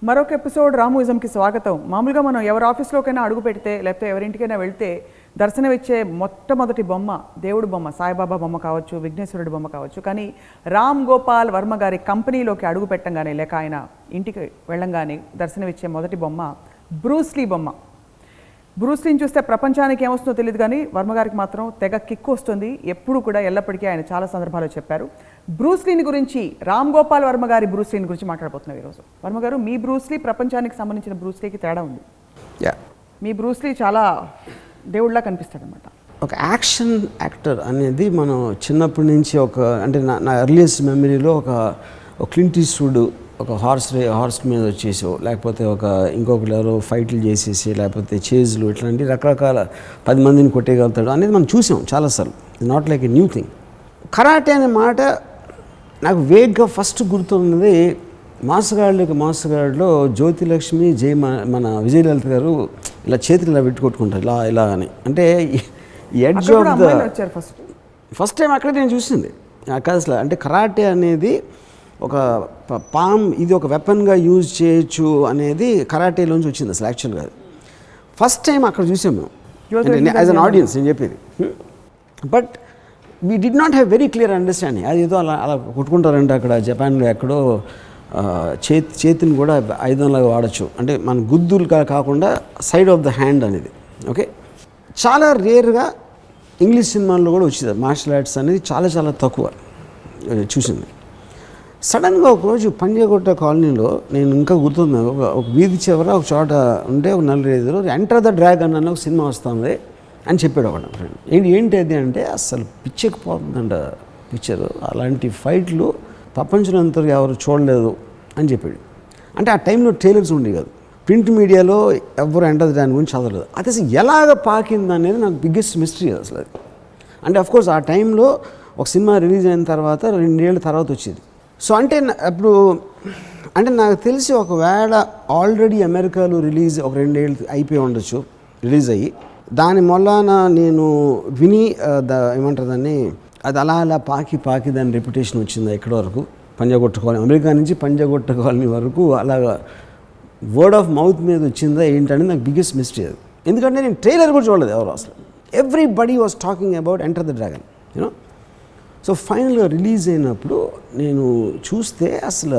మరొక ఎపిసోడ్ రాముయిజంకి స్వాగతం. మామూలుగా మనం ఎవరి ఆఫీస్లోకైనా అడుగు పెడితే లేకపోతే ఎవరింటికైనా వెళ్తే దర్శనమిచ్చే మొట్టమొదటి బొమ్మ దేవుడు బొమ్మ, సాయిబాబా బొమ్మ కావచ్చు, విఘ్నేశ్వరుడి బొమ్మ కావచ్చు. కానీ రామ్ గోపాల్ వర్మ గారి కంపెనీలోకి అడుగు పెట్టంగానే లేక ఆయన ఇంటికి వెళ్ళంగానే దర్శనమిచ్చే మొదటి బొమ్మ బ్రూస్లీ బొమ్మ. బ్రూస్లీని చూస్తే ప్రపంచానికి ఏమొస్తుందో తెలియదు, కానీ వర్మగారికి మాత్రం తెగ కిక్కు వస్తుంది. ఎప్పుడు కూడా ఎల్లప్పటికీ ఆయన చాలా సందర్భాల్లో చెప్పారు. బ్రూస్లీని గురించి, రామ్ గోపాల్ వర్మ గారి బ్రూస్లీని గురించి మాట్లాడబోతున్నాం ఈరోజు. వర్మగారు, మీ బ్రూస్లీ ప్రపంచానికి సంబంధించిన బ్రూస్లీకి తేడా ఉంది. మీ బ్రూస్లీ చాలా దేవుళ్ళలా కనిపిస్తాడు అనమాట. ఒక యాక్షన్ యాక్టర్ అనేది మనం చిన్నప్పటి నుంచి అంటే నా ఎర్లియస్ట్ మెమరీలో ఒక క్లింట్ ఈస్ట్వుడ్ ఒక హార్స్ మీద వచ్చేసో, లేకపోతే ఇంకొకరు ఎవరో ఫైట్లు చేసేసి, లేకపోతే చేజ్లు, ఇట్లాంటి రకరకాల 10 మందిని కొట్టేయగలుగుతాడు అనేది మనం చూసాం చాలాసార్లు. It's not like a new thing. Karate అనే మాట నాకు వేగ్గా ఫస్ట్ గుర్తున్నది మాసగాడిలో జ్యోతిలక్ష్మి మన విజయలలిత గారు ఇలా చేతులు ఇలా పెట్టి కొట్టుకుంటారు ఇలా అని. అంటే edge of the first time అక్కడ నేను చూసింది అసలు. అంటే కరాటే అనేది ఒక ఇది ఒక వెపన్గా యూజ్ చేయొచ్చు అనేది కరాటేలోంచి వచ్చింది అసలు యాక్చువల్గా. ఫస్ట్ టైం అక్కడ చూసాం మేము యాజ్ అన్ ఆడియన్స్, నేను చెప్పేది. But we did not have very clear understanding. అది ఏదో అలా కొట్టుకుంటారంటే అక్కడ జపాన్లో ఎక్కడో చేతిని కూడా ఆయుధంలాగా వాడచ్చు, అంటే మన గుద్దులు కాకుండా సైడ్ ఆఫ్ ద హ్యాండ్ అనేది. ఓకే, చాలా రేర్గా ఇంగ్లీష్ సినిమాల్లో కూడా వచ్చింది మార్షల్ ఆర్ట్స్ అనేది. చాలా తక్కువ చూసింది. సడన్గా ఒకరోజు పంజాగుట్ట కాలనీలో నేను ఇంకా గుర్తుంది, ఒక వీధి చివర ఒక చోట ఉంటే ఒక 4-5 ఎంటర్ ద డ్రాగన్ అన్న ఒక సినిమా వస్తుంది అని చెప్పాడు ఒక ఫ్రెండ్. ఏంటి అది అంటే అసలు పిచ్చెక్కిపోతుందంట పిక్చరు, అలాంటి ఫైట్లు ప్రపంచంలో అంతా ఎవరు చూడలేదు అని చెప్పాడు. అంటే ఆ టైంలో ట్రైలర్స్ ఉండేవి కాదు, ప్రింట్ మీడియాలో ఎవరు ఎంటర్ దాని గురించి చదవలేదు. అది అసలు ఎలాగ పాకింది అనేది నాకు బిగ్గెస్ట్ మిస్టరీ అసలు అది. అంటే అఫ్కోర్స్ ఆ టైంలో ఒక సినిమా రిలీజ్ అయిన తర్వాత 2 ఏళ్ళ తర్వాత వచ్చేది. సో అంటే అప్పుడు అంటే నాకు తెలిసి ఒకవేళ ఆల్రెడీ అమెరికాలో రిలీజ్ ఒక 2 ఏళ్ళు అయిపోయి ఉండొచ్చు, రిలీజ్ అయ్యి దాని మొలాన నేను విని ఏమంటారు దాన్ని, అది అలా పాకి దాని రెప్యుటేషన్ వచ్చింది ఎక్కడి వరకు, పంజాగుట్ట కాలనీ, అమెరికా నుంచి పంజాగుట్ట కాలనీ వరకు అలాగా వర్డ్ ఆఫ్ మౌత్ మీద వచ్చిందా ఏంటనేది నాకు బిగ్గెస్ట్ మిస్టరీ అది. ఎందుకంటే నేను ట్రైలర్ కూడా చూడలేదు ఎవరు అసలు. Everybody was talking about enter the dragon, you know. So ఫైనల్గా రిలీజ్ అయినప్పుడు నేను చూస్తే అసలు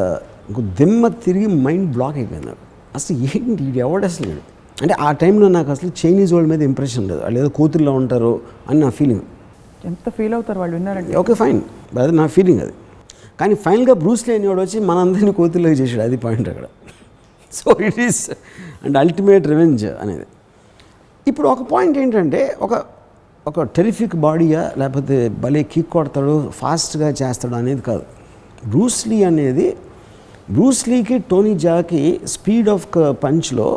దిమ్మ తిరిగి మైండ్ బ్లాక్ అయిపోయింది నాకు. అసలు ఏంటి ఇది ఎవడు అసలు. అంటే ఆ టైంలో నాకు అసలు చైనీస్ వాళ్ళ మీద ఇంప్రెషన్ లేదు, వాళ్ళు ఏదో కూతుర్లో ఉంటారు అని నా ఫీలింగ్. ఎంత ఫీల్ అవుతారు వాళ్ళు విన్నారంటే. ఓకే ఫైన్, అది నా ఫీలింగ్ అది. కానీ ఫైనల్గా బ్రూస్లీ అనేవాడు వచ్చి మనందరినీ కూతుర్లోకి చేసాడు, అది పాయింట్ అక్కడ. So it is and ultimate revenge అనేది. ఇప్పుడు ఒక పాయింట్ ఏంటంటే ఒక టెరిఫిక్ బాడీగా లేకపోతే భలే కిక్ కొడతాడు, ఫాస్ట్గా చేస్తాడు అనేది కాదు. బ్రూస్లీకి టోనీ జాకి స్పీడ్ ఆఫ్ పంచ్లో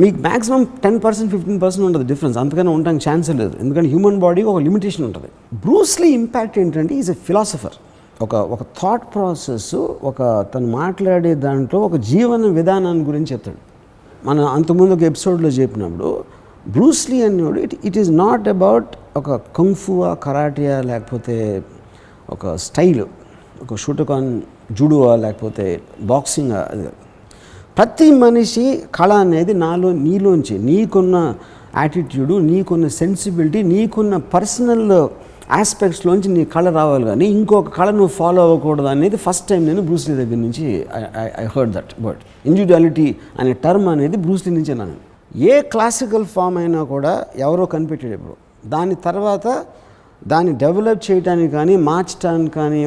మీకు మ్యాక్సిమం 10% 15% ఉంటుంది డిఫరెన్స్, అంతకన్నా ఉండడానికి ఛాన్సే లేదు. ఎందుకంటే హ్యూమన్ బాడీకి ఒక లిమిటేషన్ ఉంటుంది. బ్రూస్లీ ఇంపాక్ట్ ఏంటంటే ఈజ్ ఎ ఫిలాసఫర్. ఒక థాట్ ప్రాసెస్, తను మాట్లాడే దాంట్లో ఒక జీవన విధానాన్ని గురించి చెప్తాడు. మనం అంతకుముందు ఒక ఎపిసోడ్లో చెప్పినప్పుడు బ్రూస్లీ అనేవాడు ఇట్ ఈజ్ నాట్ అబౌట్ ఒక కుంఫువా, కరాటియా, లేకపోతే ఒక స్టైల్, ఒక షూటకాన్, జుడువా, లేకపోతే బాక్సింగ్. అది ప్రతి మనిషి కళ అనేది నీలోంచి నీకున్న యాటిట్యూడు, నీకున్న సెన్సిబిలిటీ, నీకున్న పర్సనల్ ఆస్పెక్ట్స్లోంచి నీ కళ రావాలి, కానీ ఇంకొక కళ నువ్వు ఫాలో అవ్వకూడదు అనేది ఫస్ట్ టైం నేను బ్రూస్లీ దగ్గర నుంచి I heard that word. Individuality అనే టర్మ్ అనేది బ్రూస్లీ నుంచే నేను. ఏ క్లాసికల్ ఫామ్ అయినా కూడా ఎవరో కనిపెట్టాడు ఇప్పుడు. దాని తర్వాత దాన్ని డెవలప్ చేయడానికి కానీ మార్చడానికి కానీ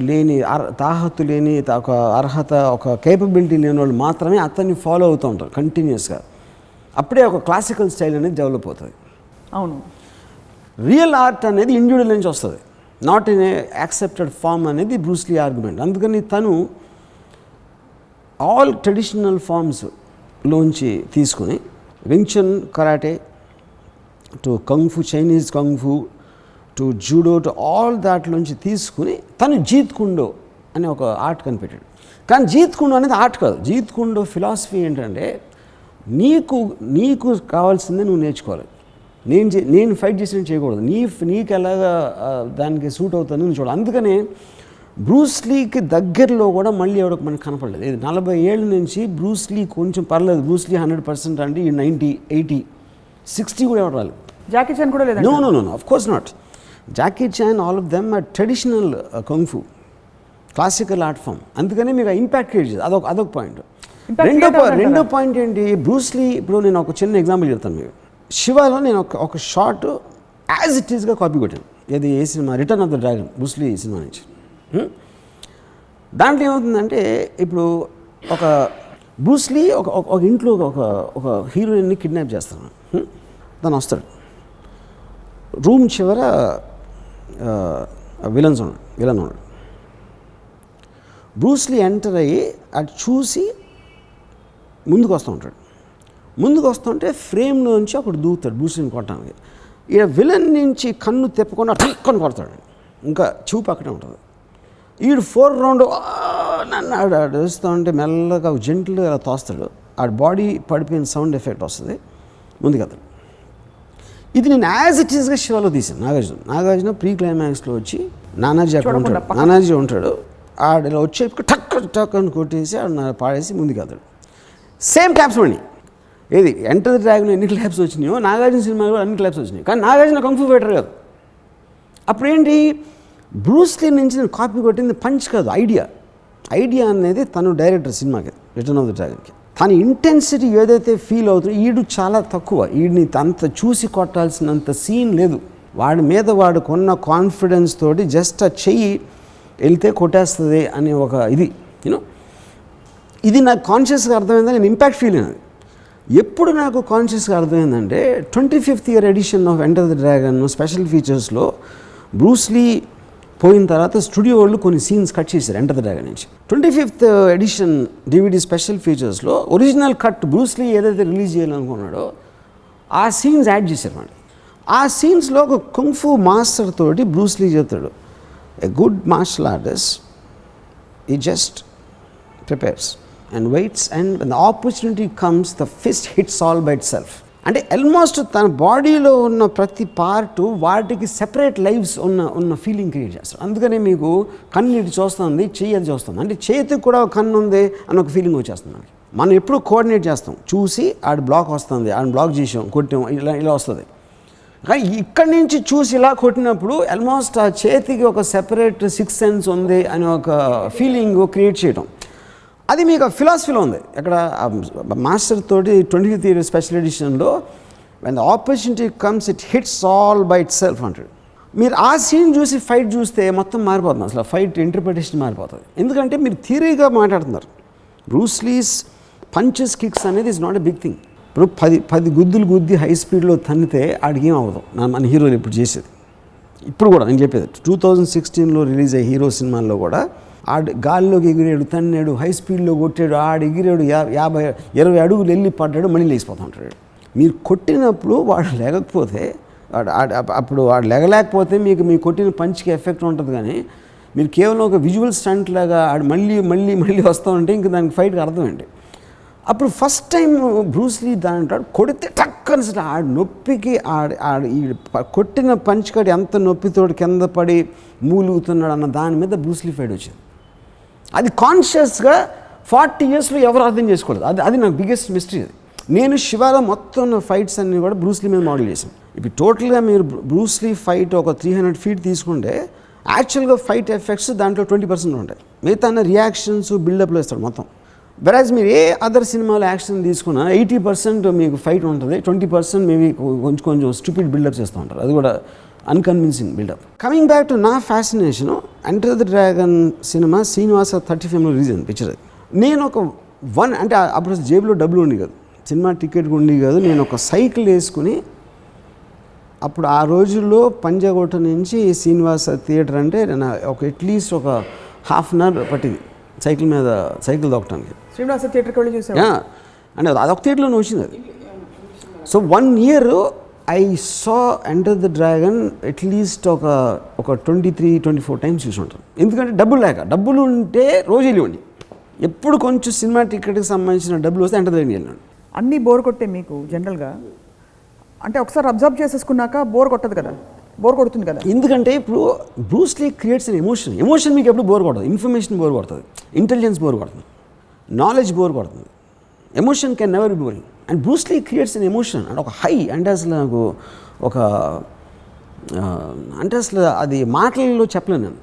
లేని తాహతు లేని ఒక అర్హత, ఒక కేపబిలిటీ లేని వాళ్ళు మాత్రమే అతన్ని ఫాలో అవుతూ ఉంటారు కంటిన్యూస్గా. అప్పుడే ఒక క్లాసికల్ స్టైల్ అనేది డెవలప్ అవుతుంది. అవును, రియల్ ఆర్ట్ అనేది ఇండివిజువల్ నుంచి వస్తుంది, not in a accepted form అనేది బ్రూస్లీ ఆర్గ్యుమెంట్. అందుకని తను ఆల్ ట్రెడిషనల్ ఫామ్స్లోంచి తీసుకుని Wing Chun karate to kung fu, Chinese kung fu to judo, to all దాట్లోంచి తీసుకుని తను జీత్ కుండో అనే ఒక ఆర్ట్ కనిపెట్టాడు. కానీ జీత్ కుండో అనేది ఆర్ట్ కాదు. జీత్ కుండో ఫిలాసఫీ ఏంటంటే నీకు కావాల్సిందే నువ్వు నేర్చుకోవాలి. నేను ఫైట్ చేసినట్టు చేయకూడదు, నీకు ఎలాగా దానికి సూట్ అవుతుందని చూడాలి. అందుకనే బ్రూస్లీకి దగ్గరలో కూడా మళ్ళీ ఎవరికి మనకి కనపడలేదు. ఇది 40 ఏళ్ళ నుంచి బ్రూస్లీ కొంచెం పర్లేదు, బ్రూస్లీ 100% అంటే ఈ 90, 80, 60 కూడా ఎవరు రాలేదు. జాకీ చాన్ కూడా లేదు. No of course not. Jackie Chan, all of them are traditional kung fu, classical art form. అందుకనే మీకు ఇంపాక్ట్ క్రియేట్ చేయాలి. అదొక పాయింట్. రెండో పాయింట్ ఏంటి, బ్రూస్లీ ఇప్పుడు నేను ఒక చిన్న ఎగ్జాంపుల్ చెప్తాను మీకు. శివాలో నేను ఒక షార్ట్ యాజ్ ఇట్ ఈస్గా కాపీ కొట్టాను. ఇది ఏ cinema, Return of the Dragon, Bruce Lee cinema నుంచి. దాంట్లో ఏమవుతుందంటే, ఇప్పుడు ఒక బ్రూస్లీ ఒక ఇంట్లో ఒక హీరోయిన్ని కిడ్నాప్ చేస్తాను. తను వస్తాడు, రూమ్ చివర విలన్ ఉన్నాడు. బ్రూస్లీ ఎంటర్ అయ్యి అటు చూసి ముందుకు వస్తుంటే ఫ్రేమ్లోంచి ఒకడు దూకుతాడు బ్రూస్లీని కొట్టడానికి. ఈడ విలన్ నుంచి కన్ను తిప్పకుండా టక్కుని కొడతాడు, ఇంకా చూపు అక్కడే ఉంటుంది. ఈడు 4 రౌండ్ నన్ను ఆడు వేస్తూ ఉంటే మెల్లగా జెంట్లుగా అలా తోస్తాడు. ఆడ బాడీ పడిపోయిన సౌండ్ ఎఫెక్ట్ వస్తుంది, ముందుకెళ్తాడు. ఇది నేను యాజ్ ఇట్ ఈస్గా శివాలో తీసాను. నాగార్జున ప్రీ క్లైమాక్స్లో వచ్చి నానాజీ అక్కడ ఉంటాడు, నానాజీ ఉంటాడు. ఆడ ఇలా వచ్చే టక్ అని కొట్టేసి ఆడ పాడేసి ముందుకెళ్తాడు. సేమ్ క్లాప్స్ పడి. ఏది ఎంటర్ ది డ్రాగన్ ఎన్ని క్లాప్స్ వచ్చినాయో నాగార్జున సినిమాలో అన్ని క్లాప్స్ వచ్చినాయి. కానీ నాగార్జున కుంగ్-ఫు ఫైటర్ కాదు. అప్పుడేంటి, బ్రూస్లీ నుంచి నేను కాపీ కొట్టింది పంచ్ కాదు, ఐడియా అనేది తను డైరెక్టర్ సినిమాకి, రిటర్న్ ఆఫ్ ది డ్రాగన్కి. తన ఇంటెన్సిటీ ఏదైతే ఫీల్ అవుతుందో ఈడు చాలా తక్కువ. ఈడిని అంత చూసి కొట్టాల్సినంత సీన్ లేదు. వాడి మీద వాడుకున్న కాన్ఫిడెన్స్ తోటి జస్ట్ ఆ చెయ్యి వెళ్తే కొట్టేస్తుంది అనే ఒక ఇది ఇది నాకు కాన్షియస్గా అర్థమైందని నేను ఇంపాక్ట్ ఫీల్ అయినది. ఎప్పుడు నాకు కాన్షియస్గా అర్థమైందంటే 25th year edition of Enter the Dragon special ఫీచర్స్లో బ్రూస్లీ పోయిన తర్వాత స్టూడియో వాళ్ళు కొన్ని సీన్స్ కట్ చేశారు ఎంటర్ ది డ్రాగన్ నుంచి. 25th ఎడిషన్ DVD స్పెషల్ ఫీచర్స్లో ఒరిజినల్ కట్ బ్రూస్లీ ఏదైతే రిలీజ్ చేయాలనుకున్నాడో ఆ సీన్స్ యాడ్ చేశారు వాళ్ళు. ఆ సీన్స్లో ఒక కుంగ్-ఫు మాస్టర్ తోటి బ్రూస్లీ చెప్తాడు, ఎ గుడ్ మార్షల్ ఆర్టిస్ట్ ఈ just prepares and waits, and when the opportunity comes the fist hits all by itself. అంటే ఆల్మోస్ట్ తన బాడీలో ఉన్న ప్రతి పార్టు వాటికి సెపరేట్ లైవ్స్ ఉన్న ఫీలింగ్ క్రియేట్ చేస్తారు. అందుకనే మీకు కన్ను ఇటు చూస్తుంది, చెయ్యి అది చూస్తుంది, అంటే చేతికి కూడా ఒక కన్ను ఉంది అని ఒక ఫీలింగ్ వచ్చేస్తుంది. మనం ఎప్పుడు కోఆర్డినేట్ చేస్తాం, చూసి ఆడ బ్లాక్ వస్తుంది, ఆడ బ్లాక్ చేసాం, కొట్టాం, ఇలా వస్తుంది. కానీ ఇక్కడి నుంచి చూసి ఇలా కొట్టినప్పుడు ఆల్మోస్ట్ ఆ చేతికి ఒక సెపరేట్ 6th సెన్స్ ఉంది అని ఒక ఫీలింగ్ క్రియేట్ చేయడం. అది మీకు ఫిలాసఫీలో ఉంది. అక్కడ మాస్టర్ తోటి 25th ఇయర్ స్పెషల్ ఎడిషన్లో when the opportunity comes it hits all by itself అంటాడు. మీరు ఆ సీన్ చూసి ఫైట్ చూస్తే మొత్తం మారిపోతుంది, అసలు ఫైట్ ఇంటర్ప్రిటేషన్ మారిపోతుంది. ఎందుకంటే మీరు థియరీగా మాట్లాడుతున్నారు. బ్రూస్లీస్ పంచెస్ కిక్స్ అనేది is not a big thing. ఇప్పుడు 10 గుద్దులు గుద్ది హై స్పీడ్లో తన్నితే ఆడికి ఏం అవ్వదు. మన హీరోలు ఇప్పుడు చేసేది, ఇప్పుడు కూడా నేను చెప్పేది 2016లో రిలీజ్ అయ్యే హీరో సినిమాల్లో కూడా ఆడు గాల్లోకి ఎగిరాడు, తన్నాడు, హై స్పీడ్లో కొట్టాడు, ఆడు ఎగిరాడు, 50-20 అడుగులు వెళ్ళి పడ్డాడు, మళ్ళీ లేచిపోతూ ఉంటాడు. మీరు కొట్టినప్పుడు వాడు లేకపోతే అప్పుడు వాడు లేగలేకపోతే మీ కొట్టిన పంచ్కి ఎఫెక్ట్ ఉంటుంది. కానీ మీరు కేవలం ఒక విజువల్ స్టంట్ లాగా ఆడు మళ్ళీ వస్తూ ఉంటే ఇంక దానికి ఫైట్కి అర్థం ఏంటి. అప్పుడు ఫస్ట్ టైం బ్రూస్లీ దాంటాడు కొడితే టక్కని ఆడు నొప్పికి ఈ కొట్టిన పంచ్ కాడి ఎంత నొప్పితోటి కింద పడి మూలుగుతున్నాడు అన్న దాని మీద బ్రూస్లీ ఫైట్ వచ్చింది. అది కాన్షియస్గా 40 yearsలో ఎవరు అర్థం చేసుకోలేదు. అది నాకు బిగ్గెస్ట్ మిస్టరీ. అది నేను శివాలో మొత్తం ఉన్న ఫైట్స్ అన్నీ కూడా బ్రూస్లీ మీద మోడల్ చేశాను. ఇప్పుడు టోటల్గా మీరు బ్రూస్లీ ఫైట్ ఒక 300 feet తీసుకుంటే యాక్చువల్గా ఫైట్ ఎఫెక్ట్స్ దాంట్లో 20% ఉంటాయి. మిగతా రియాక్షన్స్ బిల్డప్లో ఇస్తాడు మొత్తం. వెరాజ్ మీరు ఏ అదర్ సినిమాలో యాక్షన్ తీసుకున్నా 80% మీకు ఫైట్ ఉంటుంది, 20% మేబీ కొంచెం స్టూపిడ్ బిల్డప్ చేస్తూ ఉంటారు. అది కూడా unconvincing buildup. Coming back to నా fascination, Enter the Dragon cinema శ్రీనివాస 35లో రిలీజ్ అయింది పిక్చర్. అది నేను అంటే అప్పుడు జేబులో డబ్బులు ఉండి కాదు, సినిమా టికెట్ ఉండి కాదు, నేను ఒక సైకిల్ వేసుకుని అప్పుడు ఆ రోజుల్లో పంజాగుట్ట నుంచి శ్రీనివాస థియేటర్ అంటే నేను అట్లీస్ట్ ఒక ½ an hour పట్టింది సైకిల్ దొక్కటానికి. శ్రీనివాస థియేటర్కి వెళ్ళి చూసాను అంటే అదొక థియేటర్లోనే వచ్చింది అది. So 1 year I saw Enter the dragon at least ఒక 23-24 times చూసి ఉంటాను. ఎందుకంటే డబ్బులు ఉంటే రోజు వెళ్ళివ్వండి, ఎప్పుడు కొంచెం సినిమా టికెట్కి సంబంధించిన డబ్బులు వస్తే ఎంటర్ ద డ్రాగన్ వెళ్ళండి. అన్నీ బోర్ కొట్టే మీకు జనరల్గా, అంటే ఒకసారి అబ్జర్వ్ చేసేసుకున్నాక బోర్ కొట్టదు కదా. బోర్ కొడుతుంది కదా. ఎందుకంటే ఇప్పుడు బ్రూస్లీ క్రియేట్స్ అన్ ఎమోషన్ మీకు ఎప్పుడు బోర్ కొడుతుంది, ఇన్ఫర్మేషన్ బోర్ కొడుతుంది, ఇంటెలిజెన్స్ బోర్ కొడుతుంది, నాలెడ్జ్ బోర్ కొడుతుంది, emotion can never be boring. And Bruce Lee creates an emotion అంటే ఒక హై, అంటే అసలు నాకు ఒక అంటే అసలు అది మాటలలో చెప్పలేను నేను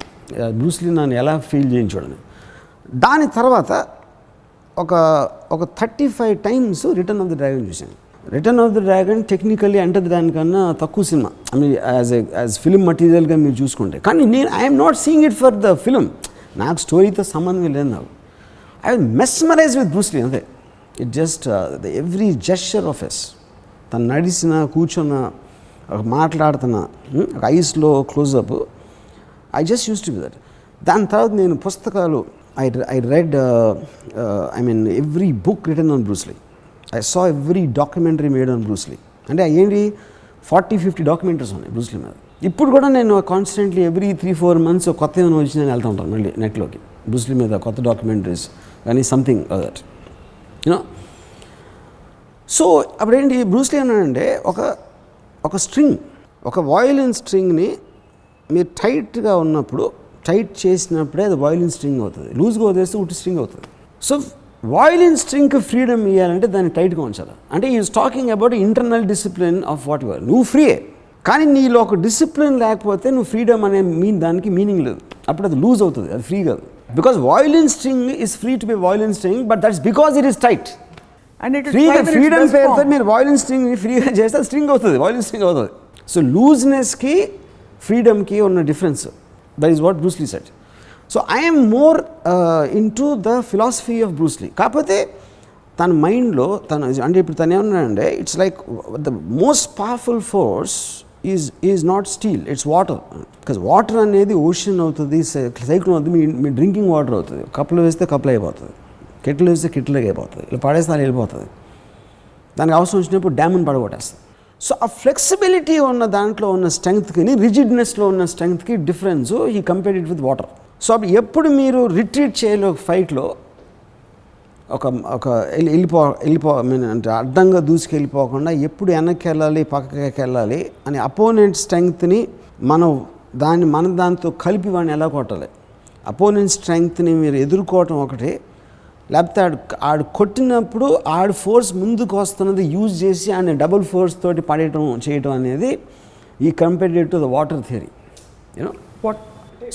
బ్రూస్లీ నన్ను ఎలా ఫీల్ చేయించాడని. దాని తర్వాత ఒక 35 times Return of the Dragon చూశాను. Return of the Dragon technically అంటే దానికన్నా తక్కువ cinema, I mean as film మటీరియల్గా మీరు చూసుకుంటే. కానీ నేను I'm not seeing it for the film, నాకు స్టోరీతో సంబంధం లేదు. నాకు ఐ మెస్మరైజ్ విత్ బ్రూస్లీ అంతే. It just the every gesture of his, తను నడిచిన, కూర్చున్న, మాట్లాడుతున్న, ఒక ఐస్లో closeup, I just use to be that. దాని తర్వాత నేను పుస్తకాలు I read I mean every book written on Bruce Lee. I saw every documentary made on Bruce Lee. అంటే ఏంటి 40-50 డాక్యుమెంటరీస్ ఉన్నాయి బ్రూస్ లీ మీద. ఇప్పుడు కూడా నేను కాన్స్టెంట్లీ ఎవ్రీ 3-4 months కొత్త ఏమైనా వచ్చి నేను వెళ్తూ ఉంటాను మళ్ళీ నెట్లోకి బ్రూస్ లీ మీద కొత్త డాక్యుమెంటరీస్ కానీ సంథింగ్ దట్ యూనో. సో అప్పుడేంటి బ్రూస్ లీ అన్నాడంటే ఒక స్ట్రింగ్, ఒక వయలిన్ స్ట్రింగ్ని మీరు టైట్గా ఉన్నప్పుడు, టైట్ చేసినప్పుడే అది వయలిన్ స్ట్రింగ్ అవుతుంది, లూజ్గా వదిలేస్తే ఉట్టి స్ట్రింగ్ అవుతుంది. సో వయలిన్ స్ట్రింగ్కి ఫ్రీడమ్ ఇవ్వాలంటే దాన్ని టైట్గా ఉంచాలి. అంటే is talking about internal discipline of what your. నువ్వు ఫ్రీయే, కానీ నీలో ఒక డిసిప్లిన్ లేకపోతే నువ్వు ఫ్రీడమ్ అనే దానికి మీనింగ్ లేదు, అప్పుడు అది లూజ్ అవుతుంది, అది ఫ్రీ కాదు. Because violin string is free to be violin string, but that's because it is tight. Freedom పేరుతో మీరు వయలిన్ స్ట్రింగ్ని ఫ్రీగా చేస్తే స్ట్రింగ్ అవుతుంది, వయలిన్ స్ట్రింగ్ అవుతుంది. సో లూజ్నెస్కి ఫ్రీడమ్కి ఉన్న difference, that is what Bruce Lee said. So I am more into the philosophy of Bruce Lee. కాకపోతే తన మైండ్లో అంటే ఇప్పుడు తను ఏమన్నాడంటే it's like the most powerful force is not steel, it's water. Because water అనేది ocean అవుతుంది, cyclone అవుతుంది, మీ డ్రింకింగ్ వాటర్ అవుతుంది. కప్పులు వేస్తే కప్పులు అయిపోతుంది, కెట్లు వేస్తే కెట్లుగా అయిపోతుంది, ఇలా పడేస్తే అది వెళ్ళిపోతుంది. దానికి అవసరం వచ్చినప్పుడు డ్యామ్ని పడగొట్టేస్తుంది. సో ఆ ఫ్లెక్సిబిలిటీ ఉన్న దాంట్లో ఉన్న స్ట్రెంగ్త్కి, రిజిడ్నెస్లో ఉన్న స్ట్రెంగ్త్కి difference he compared it with water. So అప్పుడు ఎప్పుడు మీరు రిట్రీట్ చేయలో ఫైట్లో ఒక అంటే అడ్డంగా దూసుకెళ్ళిపోకుండా ఎప్పుడు వెనక్కి వెళ్ళాలి, పక్కకి వెళ్ళాలి అని అపోనెంట్ స్ట్రెంగ్త్ని మన దాంతో కలిపి వాడిని ఎలా కొట్టాలి, అపోనెంట్ స్ట్రెంగ్త్ని మీరు ఎదుర్కోవటం ఒకటి, లేకపోతే ఆడు కొట్టినప్పుడు ఆడు ఫోర్స్ ముందుకు వస్తున్నది యూజ్ చేసి ఆయన డబుల్ ఫోర్స్ తోటి చేయటం అనేది ఈ compared to the water theory, you know.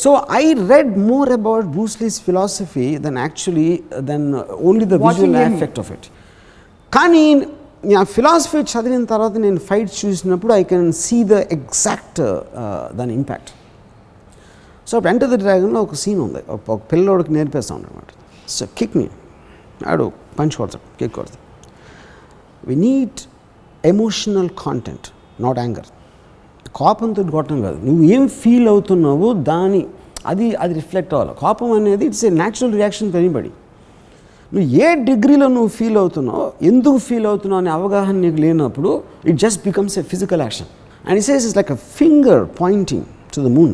So I read more about Bruce Lee's philosophy then only the visual effect of it. కానీ ఆ ఫిలాసఫీ చదివిన తర్వాత నేను ఫైట్స్ చూసినప్పుడు I can see the exact దాని ఇంపాక్ట్. సో అప్పుడు ఎంటర్ ద డ్రాగన్లో ఒక సీన్ ఉంది, ఒక పిల్లోడికి నేర్పిస్తూ ఉండమాట. సో కిక్ మీ, ఆడు పంచ్ కొడతాడు, కిక్ కొడతాడు. We need emotional content, not anger. కోపంతో కొట్టడం కాదు, నువ్వు ఏం ఫీల్ అవుతున్నావో అది రిఫ్లెక్ట్ అవ్వాలి. కోపం అనేది it's a natural reaction for anybody. నువ్వు ఏ డిగ్రీలో నువ్వు ఫీల్ అవుతున్నావు, ఎందుకు ఫీల్ అవుతున్నావు అనే అవగాహన నీకు లేనప్పుడు it just becomes a physical action. And it says it's like a finger pointing to the moon.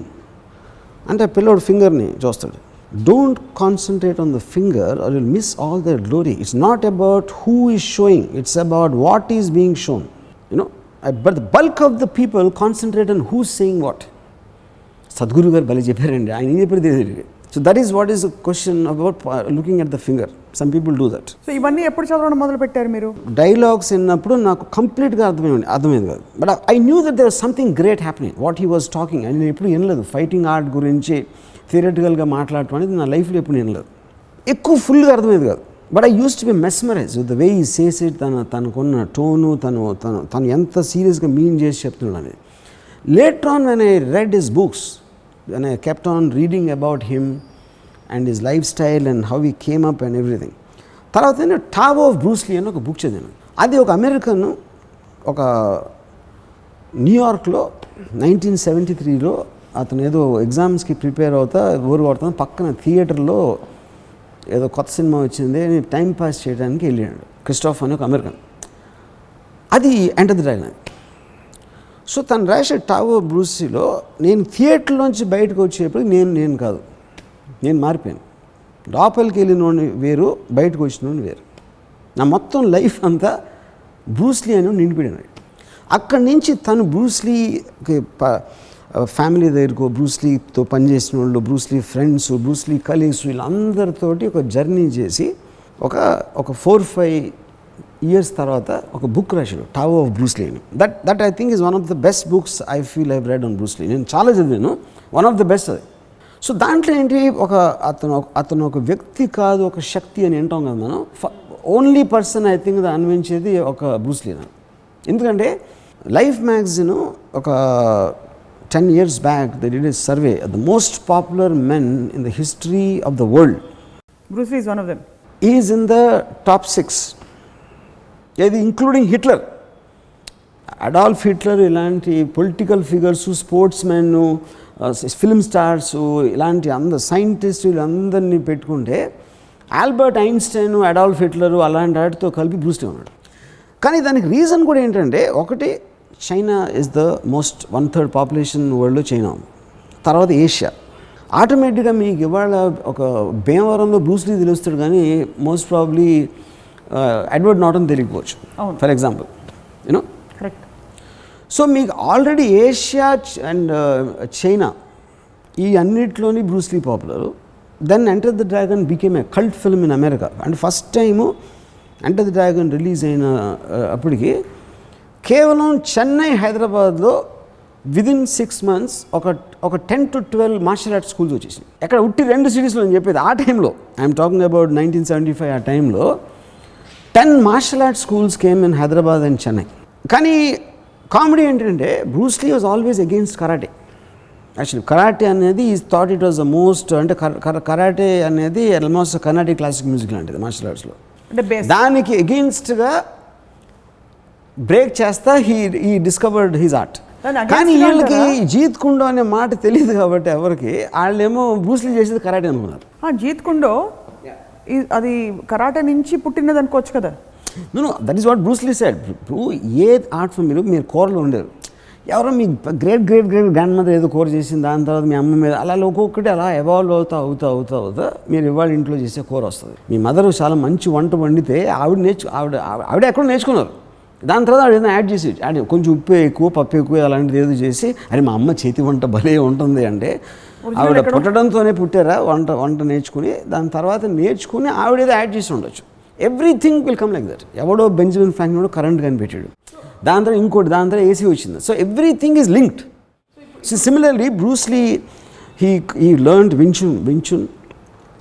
అంటే పిల్లోడు ఫింగర్ని చూస్తాడు. Don't concentrate on the finger or you'll miss all their glory. It's not about who is showing, it's about what is being shown, you know. But the bulk of the people concentrate on who's saying what. Sadhguru garu bale chepparandi, ayana em cheppadu teliyadu. So that is what is the question about looking at the finger. Some people do that. So ఇవన్నీ ఎప్పుడు చదవడం మొదలు పెట్టారు మీరు? Dialogues విన్నప్పుడు నాకు కంప్లీట్గా అర్థమైంది కాదు. But I knew that there was something great happening, what he was talking. అని నేను ఎప్పుడు వినలేదు ఫైటింగ్ ఆర్ట్ గురించి థియరటికల్గా మాట్లాడటం అనేది నా లైఫ్లో ఎప్పుడు వినలేదు, ఎక్కువ ఫుల్గా అర్థమయ్యేది కాదు. But I used to be mesmerize with the way he says it, తనకున్న టోను, తను ఎంత సీరియస్గా మీన్ చేసి చెప్తున్నాడు అనేది. Later on when I read his books, when I kept on reading about him and his life style and how he came up and everything. తర్వాత నేను Tao of Bruce Lee అని ఒక బుక్ చదివాను. అది ఒక అమెరికన్, ఒక న్యూయార్క్లో 1973లో అతను ఏదో ఎగ్జామ్స్కి ప్రిపేర్ అవుతా ఊరు కొడతాను, పక్కన థియేటర్లో ఏదో కొత్త సినిమా వచ్చింది టైం పాస్ చేయడానికి వెళ్ళాడు. క్రిస్టోఫ్ అని ఒక అమెరికన్. అది ఎంటర్ ది డ్రాగన్. సో తను రాసే టావో బ్రూస్లీలో నేను థియేటర్లోంచి బయటకు వచ్చేప్పుడు నేను కాదు, నేను మారిపోయాను. లోపలికి వెళ్ళినోడిని వేరు, బయటకు వచ్చినోడిని వేరు. నా మొత్తం లైఫ్ అంతా బ్రూస్ లీ అని నిండిపోయాను. అక్కడి నుంచి తను బ్రూస్ లీకి ఫ్యామిలీ దగ్గరకు బ్రూస్లీతో పనిచేసిన వాళ్ళు, బ్రూస్లీ ఫ్రెండ్స్, బ్రూస్లీ కలీగ్స్, వీళ్ళందరితోటి ఒక జర్నీ చేసి ఒక 4-5 ఇయర్స్ తర్వాత ఒక బుక్ రాశాడు, టావో ఆఫ్ బ్రూస్లీ అని. That I think is one of the best books I feel I read on Bruce Lee. నేను చాలా చదివాను, వన్ ఆఫ్ ద బెస్ట్ అది. సో దాంట్లో ఏంటి, అతను ఒక వ్యక్తి కాదు, ఒక శక్తి అని వింటాం కదా మనం. ఓన్లీ పర్సన్ ఐ థింక్ అనిపించేది ఒక బ్రూస్లీ. ఎందుకంటే లైఫ్ మ్యాగజైన్ ఒక 10 years back they did a survey of the most popular men in the history of the world. Bruce Lee is one of them. He is in the top 6, including Hitler, Adolf Hitler, ఇలాంటి political figures, sports men, film stars, ఇలాంటి అందరు scientist, వీళ్ళందరినీ పెట్టుకుంటే Albert Einstein, Adolf Hitler అలాంటి వాటితో కలిపి Bruce Lee ఉన్నాడు. కానీ దానికి రీజన్ కూడా ఏంటంటే, ఒకటి China is the most 1/3 population వరల్డ్లో చైనా, తర్వాత ఏషియా. ఆటోమేటిక్గా మీకు ఇవాళ ఒక భీమవరంలో బ్రూస్ లీ తెలుస్తాడు, కానీ మోస్ట్ ప్రాబ్లీ ఎడ్వర్డ్ నార్టన్ తెలియకపోవచ్చు, for example, you know. Correct. So మీకు ఆల్రెడీ ఏషియా అండ్ చైనా ఈ అన్నిట్లోని Bruce Lee popular. Then Enter the Dragon became a cult film in America. And first time Enter the Dragon release అయిన అప్పటికి కేవలం చెన్నై, హైదరాబాద్లో within 6 months ఒక 10 to 12 martial arts schools వచ్చేసాయి. ఎక్కడ ఉట్టి 2 సిటీస్లో అని చెప్పేది. ఆ టైంలో ఐఎమ్ టాకింగ్ అబౌట్ 1975. ఆ టైంలో 10 martial arts schools came in Hyderabad and Chennai. కానీ కామెడీ ఏంటంటే Bruce Lee was always against karate. Actually karate అనేది is thought it was the most, అంటే కరాటే అనేది ఆల్మోస్ట్ కర్ణాటిక్ క్లాసిక్ మ్యూజిక్ లాంటిది మార్షల్ ఆర్ట్స్లో. దానికి అగెయిన్స్ట్గా బ్రేక్ చేస్తా హీ డిస్కవర్డ్ హిజ్ ఆర్ట్. కానీ వీళ్ళకి జీత్ కుండో అనే మాట తెలియదు కాబట్టి ఎవరికి, వాళ్ళేమో బ్రూస్ లీ చేసేది కరాటే అనుకున్నారు. జీత్ కుండో అది కరాటే నుంచి పుట్టినది అనుకోవచ్చు కదా. No, that is what Bruce Lee said. ఇప్పుడు ఏ ఆర్ట్ ఫామ్ మీరు కూరలో ఉండేరు, ఎవరో మీ గ్రేట్ గ్రాండ్ మదర్ ఏదో కూర చేసింది, దాని తర్వాత మీ అమ్మ మీద అలా ఒక్కొక్కటి అలా ఎవాల్వ్ అవుతా మీరు ఇవాళ ఇంట్లో చేసే కూర వస్తుంది. మీ మదర్ చాలా మంచి వంట వండితే ఆవిడ ఎక్కడో నేర్చుకున్నారు. దాని తర్వాత ఆవిడ ఏదైనా యాడ్ చేసి కొంచెం ఉప్పు ఎక్కువ, పప్పు ఎక్కువ, అలాంటిది ఏదో చేసి, అరే మా అమ్మ చేతి వంట భలే ఉంటుంది అంటే, ఆవిడ పుట్టడంతోనే పుట్టారా వంట నేర్చుకుని, దాని తర్వాత నేర్చుకుని ఆవిడ ఏదో యాడ్ చేసి ఉండొచ్చు. Everything will come like that. ఎవడో బెంజమిన్ ఫ్రాంక్లిన్ కరెంట్ కనిపెట్టాడు, దాని తర్వాత ఇంకోటి, దాని తర్వాత ఏసీ వచ్చింది. So everything is linked. So similarly Bruce Lee he learned Wing Chun,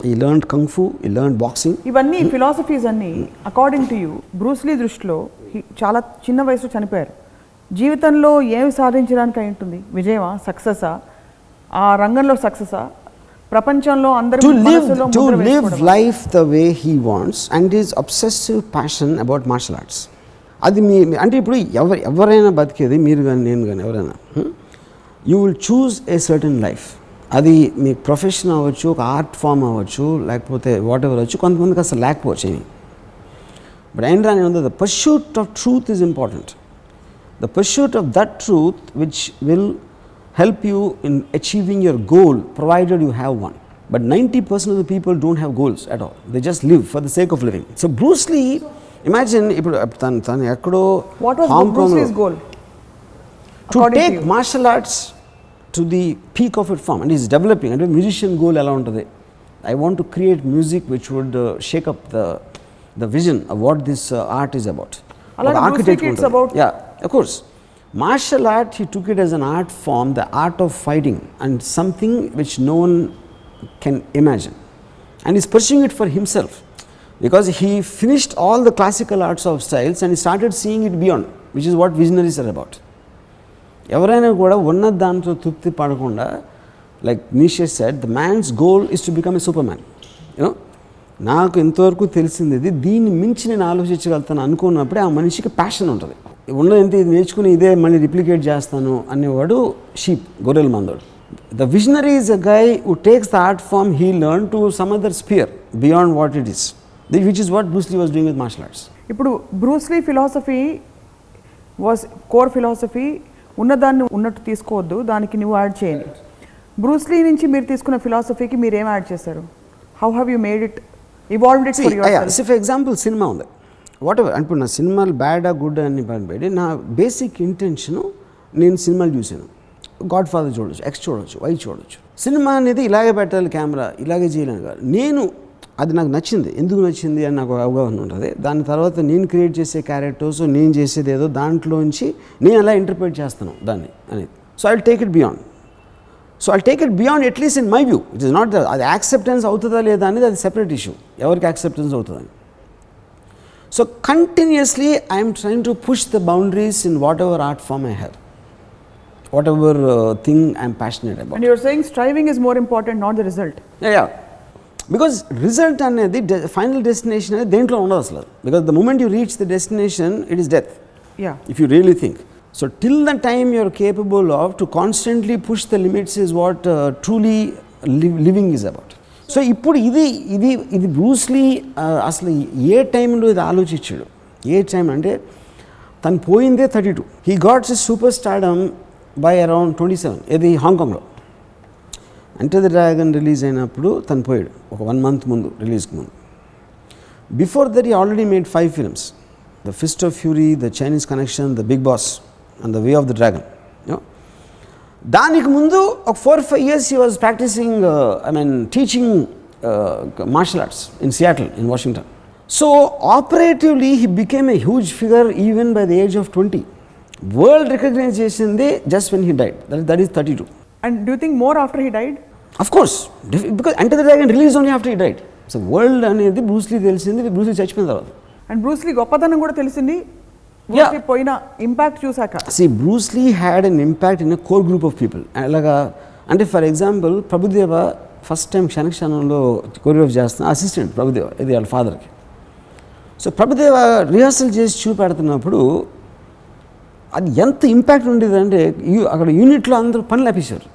he learned kung fu, he learned boxing. ఇవన్నీ ఫిలాసఫీస్ అన్నీ according to you Bruce Lee దృష్టిలో చాలా చిన్న వయసులో చనిపోయారు. జీవితంలో ఏమి సాధించడానికి అయి ఉంటుంది? విజయమా, సక్సెసా, ఆ రంగంలో సక్సెసా, ప్రపంచంలో అందరూ to live life the way he wants and his obsessive passion about martial arts. అది మీ అంటే ఇప్పుడు ఎవరైనా బతికేది, మీరు కానీ నేను కానీ ఎవరైనా, you will choose a certain life. అది మీ ప్రొఫెషన్ అవ్వచ్చు, ఒక ఆర్ట్ ఫామ్ అవ్వచ్చు, లేకపోతే వాట్ ఎవర్ అవ్వచ్చు. కొంతమందికి అసలు లేకపోవచ్చు ఏమి. బట్ అయిన రాని ఉంది, the pursuit of truth is important. The pursuit of that truth which will help you in achieving your goal provided you have one. But 90% of the people don't have goals at all. They just live for the sake of living. So Bruce Lee, imagine ఇప్పుడు తను ఎక్కడో Hong Kong Bruce Lee's goal to take martial arts to the peak of its form, and he's developing. And musician goal ఎలా ఉంటుంది? I want to create music which would shake up the vision of what this art is about. Like architect it's about, yeah, of course. Martial art, he took it as an art form, the art of fighting, and something which no one can imagine. And he's pursuing it for himself, because he finished all the classical arts of styles and he started seeing it beyond, which is what visionaries are about. ఎవరైనా కూడా ఉన్న దాంతో తృప్తి పడకుండా, like Nietzsche said, the man's goal is to become a superman. నాకు ఎంతవరకు తెలిసింది, దీన్ని మించి నేను ఆలోచించగలుగుతాను అనుకున్నప్పుడే ఆ మనిషికి ప్యాషన్ ఉంటుంది. ఉన్నదంత ఇది నేర్చుకుని ఇదే మళ్ళీ రిప్లికేట్ చేస్తాను అనేవాడు గొర్రెల మందోడు. The visionary is a guy who takes the art form he learn to some other sphere beyond what it is, which is what Bruce Lee was doing with martial arts. ఇప్పుడు Bruce Lee philosophy was core philosophy, ఉన్నదాన్ని ఉన్నట్టు తీసుకోవద్దు, దానికి నువ్వు add చేయండి. Bruce Lee నుంచి మీరు తీసుకున్న ఫిలాసఫీకి మీరు ఏం యాడ్ చేశారు? How have you made it, evolved it for your self? For example cinema ఉంది, వాట్ ఎవర్ అంటే నా సినిమాలు బ్యాడా గుడ్ అని పెట్టి, నా బేసిక్ ఇంటెన్షను, నేను సినిమాలు చూశాను, గాడ్ ఫాదర్ చూడొచ్చు, ఎక్స్ చూడొచ్చు, వై చూడొచ్చు. సినిమా అనేది ఇలాగే పెట్టాలి, కెమెరా ఇలాగే చేయలేను కాదు. నేను అది నాకు నచ్చింది. ఎందుకు నచ్చింది అని నాకు అవగాహన ఉంటుంది. దాని తర్వాత నేను క్రియేట్ చేసే క్యారెక్టర్స్, నేను చేసేది ఏదో దాంట్లోంచి నేను ఎలా ఇంటర్ప్రిట్ చేస్తాను దాన్ని అనేది. So I take it beyond at least in my view. It is not అది యాక్సెప్టెన్స్ అవుతుందా లేదా అనేది అది సెపరేట్ ఇష్యూ, ఎవరికి యాక్సెప్టెన్స్ అవుతుందని. So continuously I'm trying to push the boundaries in whatever art form I have, whatever thing I'm passionate about. And you're saying striving is more important, not the result. Yeah, because result అనేది final destination అనేది దేంట్లో ఉండదు అసలు. Because the moment you reach the destination it is death, if you really think. So till the time you are capable of to constantly push the limits is what truly living is about. So ఇప్పుడు ఇది Bruce Lee అసలు ఏ టైంలో ఇది ఆలోచించాడు, ఏ time అంటే తను పోయిందే 32. He gots a super stardom by around 27, ఇది హాంకాంగ్లో. ఎంటర్ ది డ్రాగన్ రిలీజ్ అయినప్పుడు తను పోయాడు ఒక 1 month ముందు, రిలీజ్కి ముందు. Before that he already made 5 films, the Fist of Fury, the Chinese Connection, the Big Boss and the Way of the Dragon. దానికి ముందు ఒక 4-5 years he was practising, teaching martial arts in Seattle, in Washington. So operatively he became a huge figure even by the age of 20. World recognise చేసింది just when he died, that is 32. And do you think more after he died? Of course, because Enter the Dragon released only after he died. So world అనేది Bruce Lee తెలిసింది, Bruce Lee చచ్చిపోయిన తర్వాత. And Bruce Lee గొప్పతనం కూడా తెలిసింది Bruce Lee పోయిన impact చూసాక. See, Bruce Lee had an impact in a core group of people. అలాగా అంటే for example Prabhu Deva first time క్షణక్షణంలో కొరియోగ్రాఫ్ చేస్తున్న అసిస్టెంట్ ప్రభుదేవ, ఇది వాళ్ళ ఫాదర్కి. సో ప్రభుదేవ రిహార్సల్ చేసి చూపెడుతున్నప్పుడు అది ఎంత ఇంపాక్ట్ ఉండేదంటే అక్కడ యూనిట్లో అందరూ పనులు ఆపేశారు.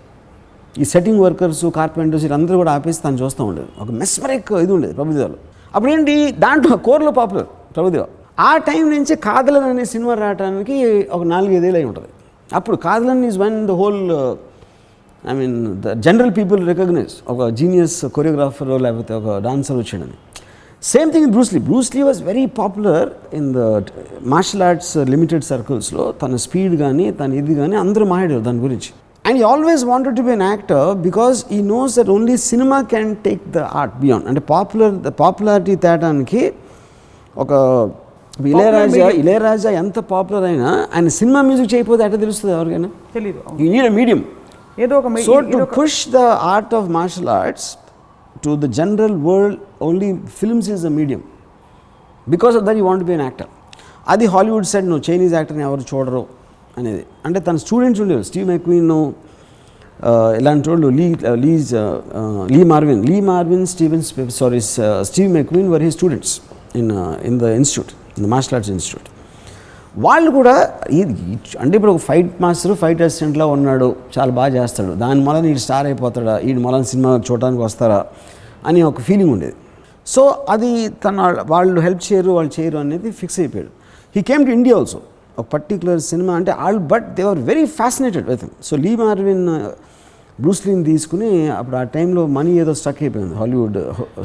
ఈ సెట్టింగ్ వర్కర్స్, కార్పెంటర్స్ వీళ్ళందరూ కూడా ఆపేసి తను చూస్తూ ఉండేది. ఒక మెస్మరిక్ ఇది ఉండేది ప్రభుదేవలో. అప్పుడేంటి దాంట్లో కోర్లో పాపులర్ ప్రభుదేవ. ఆ టైం నుంచి కాదలన్ అనే సినిమా రావడానికి ఒక 4-5 ఏళ్ళు అయి ఉంటుంది. అప్పుడు Kadhalan is when the whole the general people recognise ఒక జీనియస్ కొరియోగ్రాఫర్ లేకపోతే ఒక డాన్సర్ వచ్చాడని. Same thing Bruce Lee was very popular in the martial arts limited సర్కిల్స్లో. తన స్పీడ్ కానీ తన ఇది కానీ అందరూ మాట్లాడారు దాని గురించి. And he always wanted to be an actor because he knows that only cinema can take the art beyond. అంటే పాపులారిటీ తేటానికి ఒక ఇళయరాజా ఎంత పాపులర్ అయినా ఆయన సినిమా మ్యూజిక్ చేయకపోతే ఎట్లా తెలుస్తుంది ఎవరికైనా? తెలీదు. You need a medium. ఏదో ఒక so to push the art of martial arts to the general world, only films is a medium. Because of that you want to be an actor. Adi Hollywood said no, Chinese actor ni avaru chodaro anedi. Ante tana students undevaru, Steve McQueen ilanti vallu, Lee Marvin, Steve McQueen were his students in the institute, in the martial arts institute. వాళ్ళు కూడా అంటే ఇప్పుడు ఒక fight master, fight అసిస్టెంట్లా ఉన్నాడు, చాలా బాగా చేస్తాడు, దాని వల్ల వీడు స్టార్ అయిపోతాడా, వీడి వల్ల సినిమా చూడడానికి వస్తారా అని ఒక ఫీలింగ్ ఉండేది. సో అది వాళ్ళు హెల్ప్ చేయరు, వాళ్ళు చేయరు అనేది ఫిక్స్ అయిపోయాడు. He came to India also, ఒక పర్టికులర్ సినిమా అంటే but they are very fascinated with him. So Lee Marvin బ్రూస్లీని తీసుకుని అప్పుడు ఆ టైంలో మనీ ఏదో స్టక్ అయిపోయింది హాలీవుడ్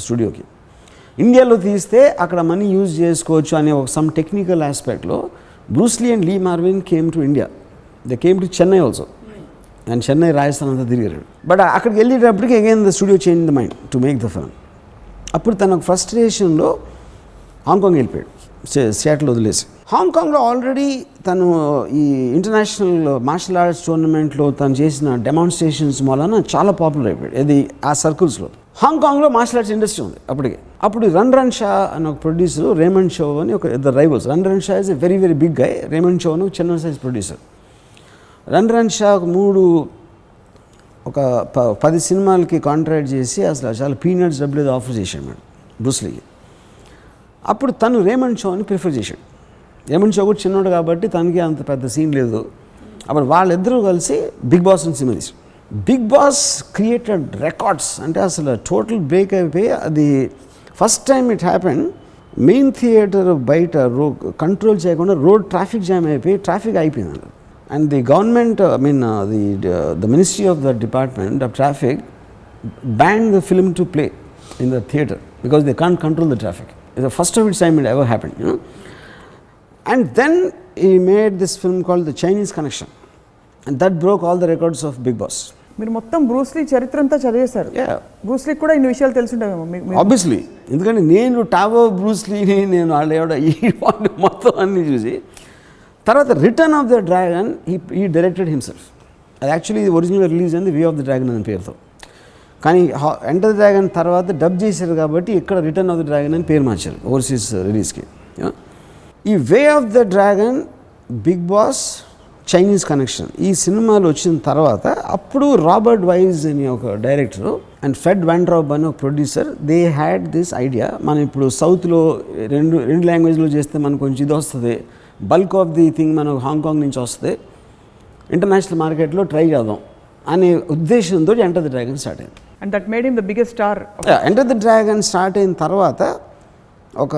స్టూడియోకి. ఇండియాలో తీస్తే అక్కడ మనీ యూజ్ చేసుకోవచ్చు అనే ఒక సమ్ టెక్నికల్ ఆస్పెక్ట్లో Bruce and Lee Marvin came to India. They came to Chennai also. And Chennai, Rajasthan అంతా తిరిగారు. బట్ అక్కడికి వెళ్ళేటప్పటికి again the studio change the mind to make the film. అప్పుడు తన ఫ్రస్ట్రేషన్లో హాంకాంగ్ వెళ్ళిపోయాడు, సియాటిల్ వదిలేసి. హాంకాంగ్లో ఆల్రెడీ తను ఈ ఇంటర్నేషనల్ మార్షల్ ఆర్ట్స్ టోర్నమెంట్లో తను చేసిన డెమాన్స్ట్రేషన్స్ వలన చాలా పాపులర్ అయిపోయాడు. ఇది ఆ సర్కిల్స్లో. హాంకాంగ్లో మార్షల్ ఆర్ట్స్ ఇండస్ట్రీ ఉంది అప్పటికే. అప్పుడు రన్ షా అని ఒక ప్రొడ్యూసర్, రేమండ్ షో అని ఒక ఇద్దరు rivals. Run Shaw is a very very big guy, Raymond Chow అని చిన్న సైజ్ ప్రొడ్యూసర్. రన్ షా ఒక 10 సినిమాలకి కాంట్రాక్ట్ చేసి అసలు చాలా పీనట్స్ డబ్బులు ఏదో ఆఫర్ చేశాడు మేడం బ్రూస్లీకి. అప్పుడు తను రేమండ్ షో అని ప్రిఫర్ చేశాడు. రేమండ్ షో కూడా చిన్నోడు కాబట్టి తనకి అంత పెద్ద సీన్ లేదు. అప్పుడు వాళ్ళిద్దరూ కలిసి బిగ్ బాస్ అని సినిమా తీశారు. బిగ్ బాస్ క్రియేటెడ్ రికార్డ్స్, అంటే అసలు టోటల్ బ్రేక్ అయిపోయి అది first time it happen. Main theatre బయట కంట్రోల్ చేయకుండా రోడ్ ట్రాఫిక్ జామ్ అయిపోయి ట్రాఫిక్ అయిపోయింది. And the government the ministry of the department of traffic ban the film to play in the theatre because they can't control the traffic. It's the first of it's time it ever happen, you know. And then he made this film called The Chinese Connection. And that broke all the records of Big Boss. మీరు మొత్తం Bruce Lee చరిత్ర అంతా చదివేశారు. బ్రూస్లీకి కూడా ఇన్ని విషయాలు తెలుసుంటావేమో obviously, ఎందుకంటే నేను Tao బ్రూస్లీని నేను వాళ్ళు మొత్తం అన్ని చూసి తర్వాత రిటర్న్ ఆఫ్ ద డ్రాగన్ ఈ డైరెక్టెడ్ హిమ్సెల్ఫ్. అది యాక్చువల్లీ ఒరిజినల్ రిలీజ్ అయింది వే ఆఫ్ ద డ్రాగన్ అనే పేరుతో, కానీ ఎంటర్ ద డ్రాగన్ తర్వాత డబ్ చేశారు కాబట్టి ఇక్కడ రిటర్న్ ఆఫ్ ద డ్రాగన్ అని పేరు మార్చారు ఓవర్సీస్ రిలీజ్కి. ఈ Way of the Dragon, Big Boss, Chinese Connection ఈ సినిమాలు వచ్చిన తర్వాత అప్పుడు రాబర్ట్ వైజ్ అని ఒక డైరెక్టర్ అండ్ ఫ్రెడ్ వాండ్రాబ్ అని ఒక producer, they had this idea, మనం ఇప్పుడు సౌత్లో రెండు లాంగ్వేజ్లో చేస్తే మనకు కొంచెం ఇది వస్తుంది, బల్క్ ఆఫ్ ది థింగ్ మనకు హాంకాంగ్ నుంచి వస్తుంది, ఇంటర్నేషనల్ మార్కెట్లో ట్రై చేద్దాం అనే ఉద్దేశంతో ఎంటర్ ద డ్రాగన్ స్టార్ట్ అయింది. And that made him the biggest star. Enter the Dragon start అయిన తర్వాత ఒక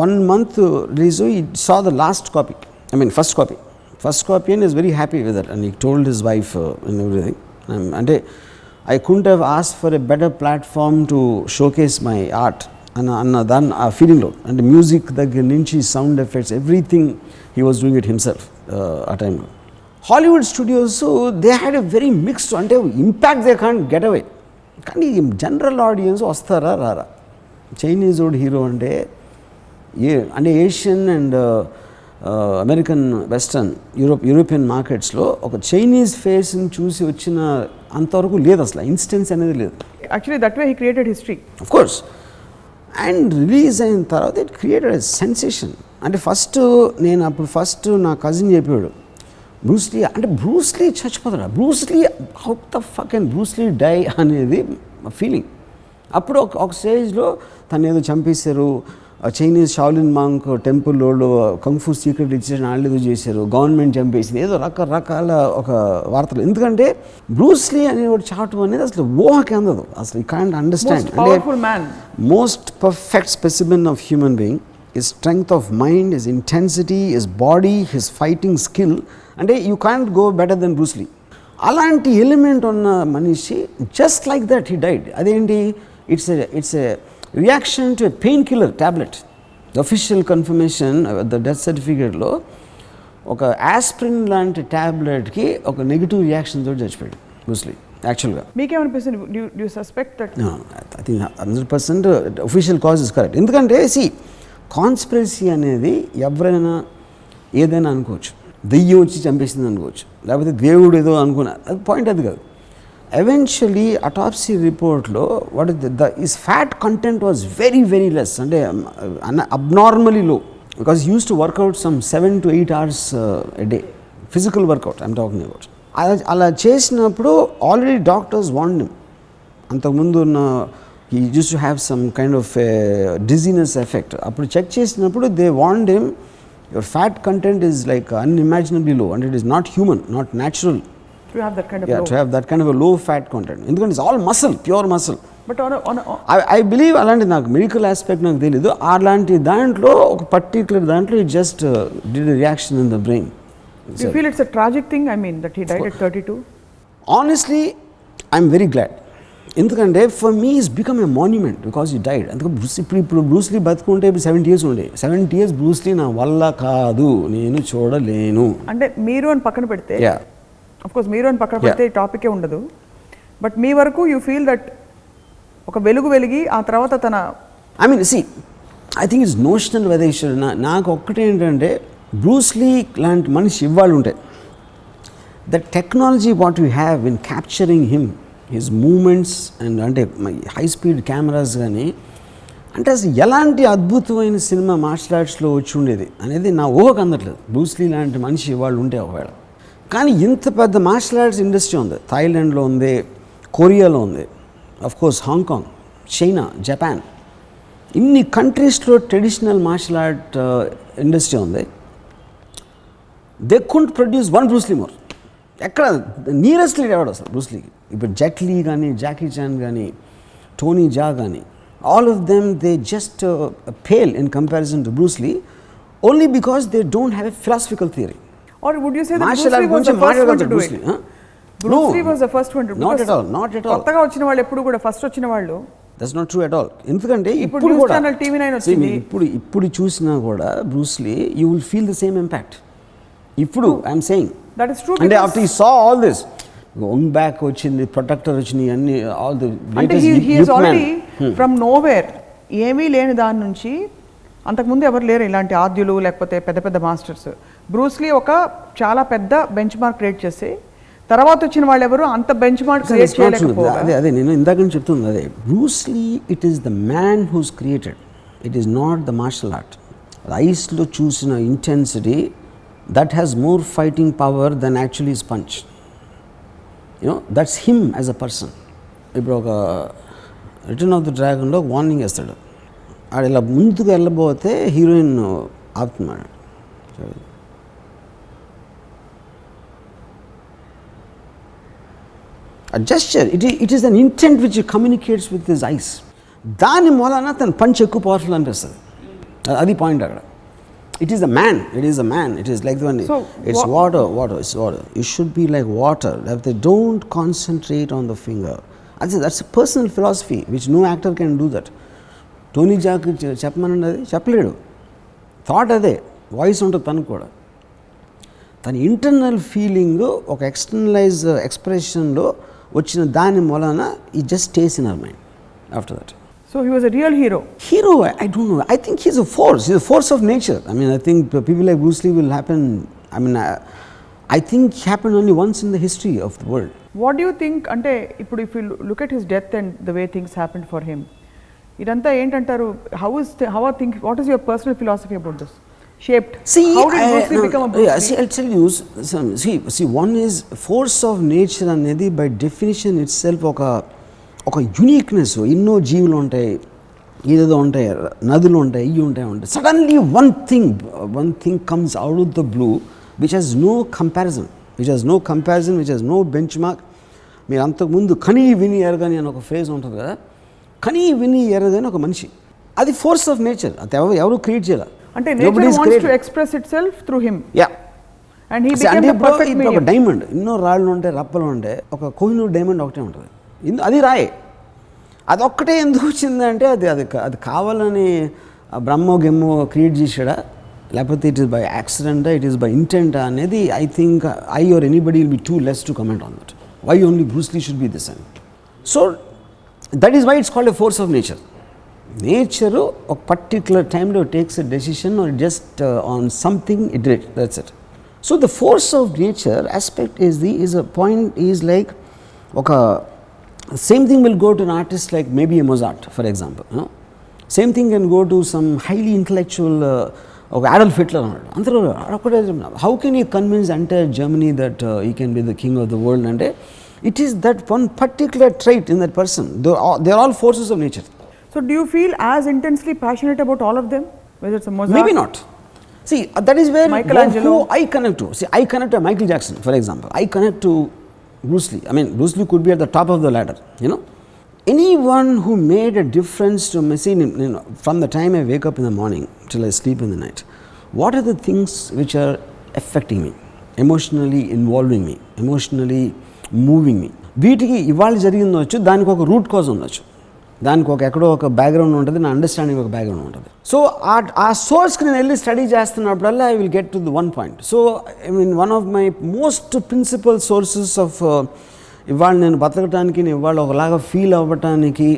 1 month release, he saw the last copy, I mean first copy and is very happy with that and he told his wife and everything. అంటే I couldn't have ask for a better platform to showcase my art అన్న దాన్ని ఆ ఫీలింగ్లో, అంటే music దగ్గర నుంచి sound effects everything he was doing it himself ఆ టైంలో. Hollywood studios they had a very mixed, అంటే impact they can't get away, కానీ జనరల్ ఆడియన్స్ వస్తారా రారా. చైనీస్ హీరో అంటే అంటే Asian and American western European మార్కెట్స్లో ఒక చైనీస్ ఫేస్ని చూసి వచ్చిన అంతవరకు లేదు, అసలు ఇన్స్టెన్స్ అనేది లేదు. Actually that way he created history of course. And release అయిన తర్వాత ఇట్ క్రియేటెడ్ ఎ సెన్సేషన్. అంటే నేను అప్పుడు నా కజిన్ చెప్పాడు, బ్రూస్లీ అంటే బ్రూస్లీ చచ్చిపోతాడా, Bruce Lee how the fuck and Bruce Lee die అనేది ఫీలింగ్. అప్పుడు ఒక స్టేజ్లో తను ఏదో చంపేశారు, చైనీస్ షాలిన్ మాంక్ టెంపుల్ వాళ్ళు కంఫూ సీక్రెట్ ఇచ్చేసి వాళ్ళు ఏదో చేశారు, గవర్నమెంట్ చంపేసింది, ఏదో రకరకాల ఒక వార్తలు. ఎందుకంటే బ్రూస్లీ అనేవాడు చావటం అనేది అసలు ఊహకి అందదు, అసలు యూ కాంట్ అండర్స్టాండ్. అంటే most perfect specimen of human being, his strength of mind, his intensity, his body, his fighting skill, అంటే you can't go better than Bruce Lee. అలాంటి ఎలిమెంట్ ఉన్న మనిషి just like that he died. అదేంటి, it's a reaction to a pain killer tablet. The official confirmation the death సర్టిఫికేట్లో ఒక aspirin లాంటి టాబ్లెట్కి ఒక negative reaction తోటి చచ్చిపోయాడు బ్రూస్లీ. యాక్చువల్గా మీకేమనిపిస్తుంది, do you suspect that? I think 100% official cause is correct. ఎందుకంటే కాన్స్పిరసీ అనేది ఎవరైనా ఏదైనా అనుకోవచ్చు, దెయ్యం వచ్చి చంపేసింది అనుకోవచ్చు, లేకపోతే దేవుడు ఏదో అనుకున్నా, అది పాయింట్ అది కాదు. ఎవెన్చువలీ అటాప్సీ రిపోర్ట్లో what is fat content was very very less, అంటే abnormally low, because use to work out some 7 to 8 hours a day, physical workout I'm talking about. అలా చేసినప్పుడు ఆల్రెడీ డాక్టర్స్ వార్న్డ్ హిమ్, అంతకుముందు ఉన్న he used to have some kind of dizziness effect. అప్పుడు check చేసినప్పుడు they warned him, your fat content is like unimaginably low and it is not human, not natural to have that kind of to have that kind of a low fat content. ఎందుకంటే it's all muscle, pure muscle. But I believe అలాంటి నాకు medical aspect నాకు తెలియదు, అలాంటి దాంట్లో ఒక particular దాంట్లో it just did a reaction in the brain. You feel it's a tragic thing, I mean, that he died at 32? Honestly, I'm very glad. ఎందుకంటే for me is become a monument because you died. అందుకే ఇప్పుడు Bruce Lee బతుకుంటే ఇప్పుడు 70 years ఉండే, 70 years Bruce Lee నా వల్ల కాదు, నేను చూడలేను. అంటే మీరు అని పక్కన పెడితే, ఆఫ్ కోర్స్ మీరు అని పక్కన పెడితే ఈ టాపికే ఉండదు, బట్ మీ వరకు యూ ఫీల్ దట్ ఒక వెలిగి ఆ తర్వాత తన I mean I think it's notional whether. నాకు ఒక్కటే ఏంటంటే బ్రూస్లీ లాంటి మనిషి ఇవ్వాలి ఉంటే the technology what you have in capturing him, his moments and అంటే హై స్పీడ్ కెమెరాస్ కానీ, అంటే అసలు ఎలాంటి అద్భుతమైన సినిమా మార్షల్ ఆర్ట్స్లో వచ్చి ఉండేది అనేది నా ఊహకు అందట్లేదు. బ్రూస్లీ లాంటి మనిషి వాళ్ళు ఉంటే ఒకవేళ. కానీ ఇంత పెద్ద మార్షల్ ఆర్ట్స్ ఇండస్ట్రీ ఉంది, థాయిలాండ్లో ఉంది, కొరియాలో ఉంది, of course Hong Kong, China, Japan, ఇన్ని కంట్రీస్లో ట్రెడిషనల్ మార్షల్ ఆర్ట్ ఇండస్ట్రీ ఉంది. They could produce one Bruce Lee more. ఎక్కడ నియరెస్ట్లీ ఎవడు అసలు బ్రూస్లీకి? ఇప్పుడు జెట్ లీ కానీ, జాకీ చాన్ కానీ, టోనీ జా కానీ, all of them they just pale in comparison to Bruce Lee, only because they don't have a philosophical theory. Or would you say that Bruce Lee was the first one to do it? Bruce Lee was the first one to do it. Not at all, not at all. కొత్తగా వచ్చిన వాళ్ళు ఎప్పుడు కూడా first వచ్చిన వాళ్ళు. That's not true at all. ఎందుకంటే ఇప్పుడు కూడా TV9 వచ్చింది, ఇప్పుడు చూసినా కూడా Bruce Lee, you will feel the same impact. ఇప్పుడు I'm saying that is true. అంటే after he saw all this one back వచ్చింది, ప్రొటెక్టర్ వచ్చినాయి, అన్ని ఆల్ ది అంటే he is already from nowhere, ఏమీ లేని దాని నుంచి, అంతకుముందు ఎవరు లేరు ఇలాంటి ఆద్యులు లేకపోతే పెద్ద పెద్ద మాస్టర్స్. బ్రూస్లీ ఒక చాలా పెద్ద బెంచ్ మార్క్ క్రియేట్ చేసి తర్వాత వచ్చిన వాళ్ళు ఎవరు అంత బెంచ్ మార్క్ క్రియేట్ చేయలేకపోయారు. అదే నేను ఇందాక నుంచి చెప్తుంది అదే. Bruce Lee it is the man who's created, it is not the martial art. ఐస్లో చూసిన intensity that has more fighting power than actually is punch. That's him as a person. ఇప్పుడు ఒక రిటర్న్ ఆఫ్ ద డ్రాగన్లో ఒక warning వేస్తాడు, ఆడ ఇలా ముందుకు వెళ్ళబోతే heroine ఆపుతున్నాడు. A gesture, it is an intent which he communicates with his eyes. దాని మూలన తన పంచ్ ఎక్కువ పవర్ఫుల్ అనిపిస్తుంది. అది పాయింట్ అక్కడ. It is a man, it is a man, it is like the one, so it's water, it's water. You should be like water. If they don't concentrate on the finger. That's a personal philosophy which no actor can do that. Tony Jack చెప్పమనండి, అది చెప్పలేడు. Thought అదే, voice ఉంటుంది తనకు కూడా. తన internal feeling ఒక externalise ఎక్స్ప్రెషన్లో వచ్చిన దాని మూలన ఈ just stays in our mind after that. So he was a real hero. Hero, I don't know. I think he's a force. He's a force of nature. I mean, I think people like Bruce Lee will happen. I mean, I think it happened only once in the history of the world. What do you think? అంటే ఇప్పుడు if you look at his death and the way things happened for him, ఇదంతా ఏంటంటారు? How are things? What is your personal philosophy about this? Shaped. See, how did Bruce Lee become a Bruce Lee? See, I'll tell you. See, one is force of nature అనేది by definition itself ఒక uniqueness. ఎన్నో జీవులు ఉంటాయి, ఏదేదో ఉంటాయి, నదులు ఉంటాయి, ఇవి ఉంటాయి. Suddenly one thing comes out of the blue which has no comparison, which has no benchmark. మీరు అంతకుముందు కనీ విని ఎరగని అని ఒక ఫ్రేజ్ ఉంటుంది కదా, కనీ విని ఎరగని ఒక మనిషి, అది ఫోర్స్ ఆఫ్ నేచర్. అది ఎవరు క్రియేట్ చేయాలి. అంటే nature wants to express itself through him. Yeah. And he became the perfect medium. ఒక డైమండ్, ఎన్నో రాళ్ళు ఉంటాయి, రప్పలు ఉంటాయి, ఒక కోహినూర్ డైమండ్ ఒకటే ఉంటుంది. అది రాయే. అదొక్కటే ఎందుకు వచ్చిందంటే అది కావాలని బ్రహ్మో గెమ్మో క్రియేట్ చేసాడా, లేకపోతే it is by accident, it is by intent అనేది I think I or anybody will be too less to comment on that. Why only Bruce Lee should be this and so that is why it's called a force of nature. Nature ఒక particular టైంలో takes a decision or just on something it that's it. So the force of nature aspect is a point is like ఒక same thing will go to an artist like maybe a Mozart, for example. Same thing can go to some highly intellectual Adolf Hitler. How can you convince entire Germany that he can be the king of the world? And it is that one particular trait in that person. They are all forces of nature. So do you feel as intensely passionate about all of them, whether it's a Mozart? Maybe not. See, that is where Michelangelo. Who I connect to. See, I connect to Michael Jackson, for example. I connect to Bruce Lee. I mean, Bruce Lee could be at the top of the ladder, Anyone who made a difference to me, see, from the time I wake up in the morning till I sleep in the night, what are the things which are affecting me, emotionally involving me, emotionally moving me? వీటికి ఇవాళ జరిగిందొచ్చు, దానికి ఒక root cause ఉండొచ్చు, దానికి ఎక్కడో ఒక background ఉంటుంది, నా అండర్స్టాండింగ్ ఒక బ్యాక్గ్రౌండ్ ఉంటుంది. సో ఆ సోర్స్కి నేను వెళ్ళి స్టడీ చేస్తున్నప్పుడల్లా I will get to the one point. So I mean one of my most principal sources of ఇవాళ నేను బతకటానికి, ఇవాళ ఒకలాగా ఫీల్ అవ్వటానికి,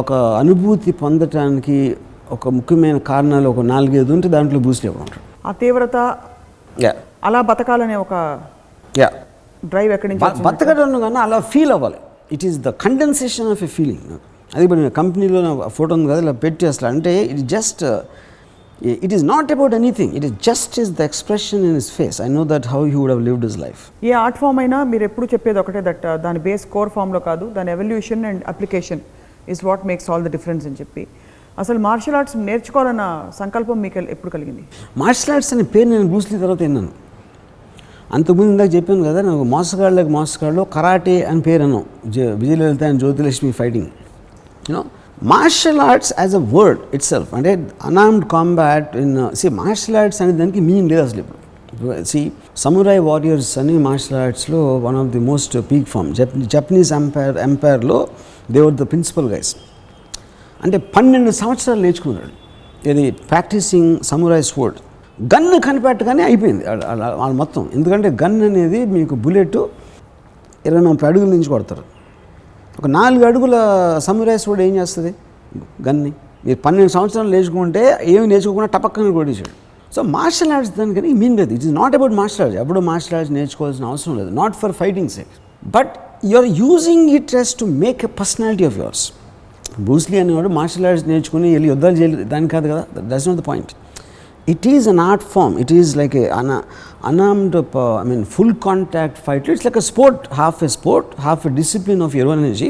ఒక అనుభూతి పొందటానికి ఒక ముఖ్యమైన కారణాలు ఒక 4-5 ఉంటే దాంట్లో బ్రూస్ లీ ఉంటాడు. ఆ తీవ్రత, అలా బతకాలనే ఒక డ్రైవ్ ఎక్కడి నుంచి బతకడం కన్నా అలా ఫీల్ అవ్వాలి. It is the condensation of a feeling. అది ఇప్పుడు కంపెనీలో ఫోటో ఉంది కదా, ఇలా పెట్టి అసలు అంటే it is not about anything, it is just is the expression in his face. I know that how he would have lived his life. ఏ ఆర్ట్ ఫామ్ అయినా మీరు ఎప్పుడు చెప్పేది ఒకటే, దట్ దాని బేస్ కోర్ ఫామ్లో కాదు, దాని evolution and application is what makes all the difference అని చెప్పి. అసలు మార్షల్ ఆర్ట్స్ నేర్చుకోవాలన్న సంకల్పం మీకు ఎప్పుడు కలిగింది? మార్షల్ ఆర్ట్స్ అనే పేరు నేను బ్రూస్ లీ తర్వాత విన్నాను. అంతకుముందు ఇందాక చెప్పాను కదా, నాకు మోసగాళ్ళు కరాటే అని పేరు అన్నాం, Vijayalalitha and Jyothilakshmi fighting. Martial arts as a word itself, అంటే unarmed combat in martial arts అనే దానికి మీనింగ్ లేదు అసలు. ఇప్పుడు సమురాయ్ వారియర్స్ అని మార్షల్ ఆర్ట్స్లో one of the most peak form. Japanese ఎంపైర్లో they were the principal guys. అంటే 12 సంవత్సరాలు నేర్చుకున్నాడు ఇది ప్రాక్టీసింగ్ సమురాయ్ స్వర్డ్. గన్ కనిపెట్టగానే అయిపోయింది వాళ్ళు మొత్తం. ఎందుకంటే గన్ అనేది మీకు బుల్లెట్ 24 అడుగుల నుంచి కొడతారు. ఒక 4 అడుగుల సమురాయ్ కూడా ఏం చేస్తుంది గన్ని? మీరు 12 సంవత్సరాలు నేర్చుకుంటే ఏమి నేర్చుకోకుండా టపక్కన కొట్టేసాడు. సో మార్షల్ ఆర్ట్స్ దానికని మీన్ లేదు. It is not about martial arts. ఎప్పుడు మార్షల్ ఆర్ట్స్ నేర్చుకోవాల్సిన అవసరం లేదు, not for fighting sake, but you are using it as to make a personality of yours. Bruce Lee అనేవాడు మార్షల్ ఆర్ట్స్ నేర్చుకుని వెళ్ళి యుద్ధాలు చేయలేదు, దాని కాదు కదా. That's not the point. It is an art form. It is like a unarmed, full contact fight. It's like a sport, half a sport, half a discipline of your own energy,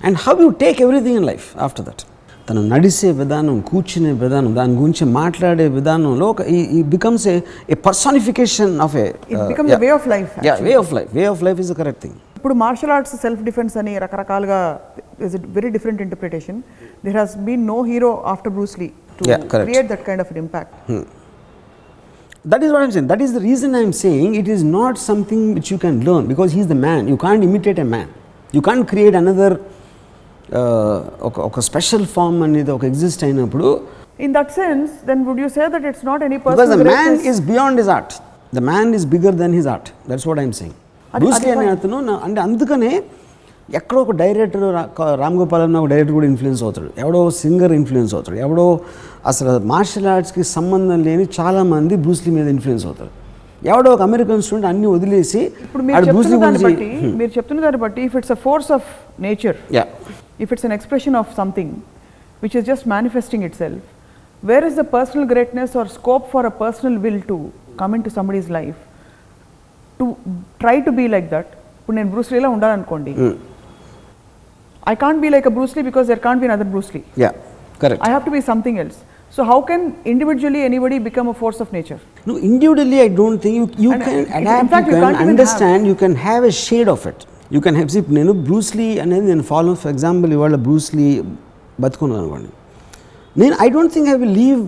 and how you take everything in life after that. తను నడిసే విధానం, కూర్చునే విధానం, దాని గురించి మాట్లాడే విధానంలో he becomes a personification of a way of life. Way of life is the correct thing. ఇప్పుడు martial arts self defence అని రకరకాలుగా is it very different interpretation. There has been no hero after Bruce Lee to create that kind of an impact. That is what I'm saying. That is the reason I'm saying it is not something which you can learn, because he is the man. You can't imitate a man. You can't create another ఒక special form అనేది ఒక exist అయినప్పుడు. In that sense, then would you say that it's not any personal because the greatness? man is beyond his art. The man is bigger than his art. That's what I'm saying. Bruce Lee అనే అతను అంటే అందుకనే ఎక్కడో ఒక director, Ram Gopal అన్న ఒక director కూడా influence అవుతాడు, ఎవడో సింగర్ ఇన్ఫ్లుయెన్స్ అవుతాడు, ఎవడో అసలు మార్షల్ ఆర్ట్స్కి సంబంధం లేని చాలామంది బ్రూస్ లీ మీద ఇన్ఫ్లుయెన్స్ అవుతారు. ఎవడో ఒక అమెరికన్ స్టూడెంట్ అన్ని వదిలేసి మీరు చెప్తున్న దాన్ని బట్టి if it's a force of nature, if it's an expression of something which is just manifesting itself, where is the personal greatness or scope for a personal will to come into somebody's life to try to be like that? ఇప్పుడు నేను Bruce లీలా ఉండాలనుకోండి, I can't be like a Bruce Lee because there can't be another Bruce Lee. Yeah, correct. I have to be something else. So how can individually anybody become a force of nature? No, individually I don't think you can adapt, in fact, you can understand, you can have a shade of it. You can have, see, నేను Bruce Lee అనేది నేను follow, for example ఇవాళ Bruce Lee బతుకున్నాను అనుకోండి, నేను I don't think I will leave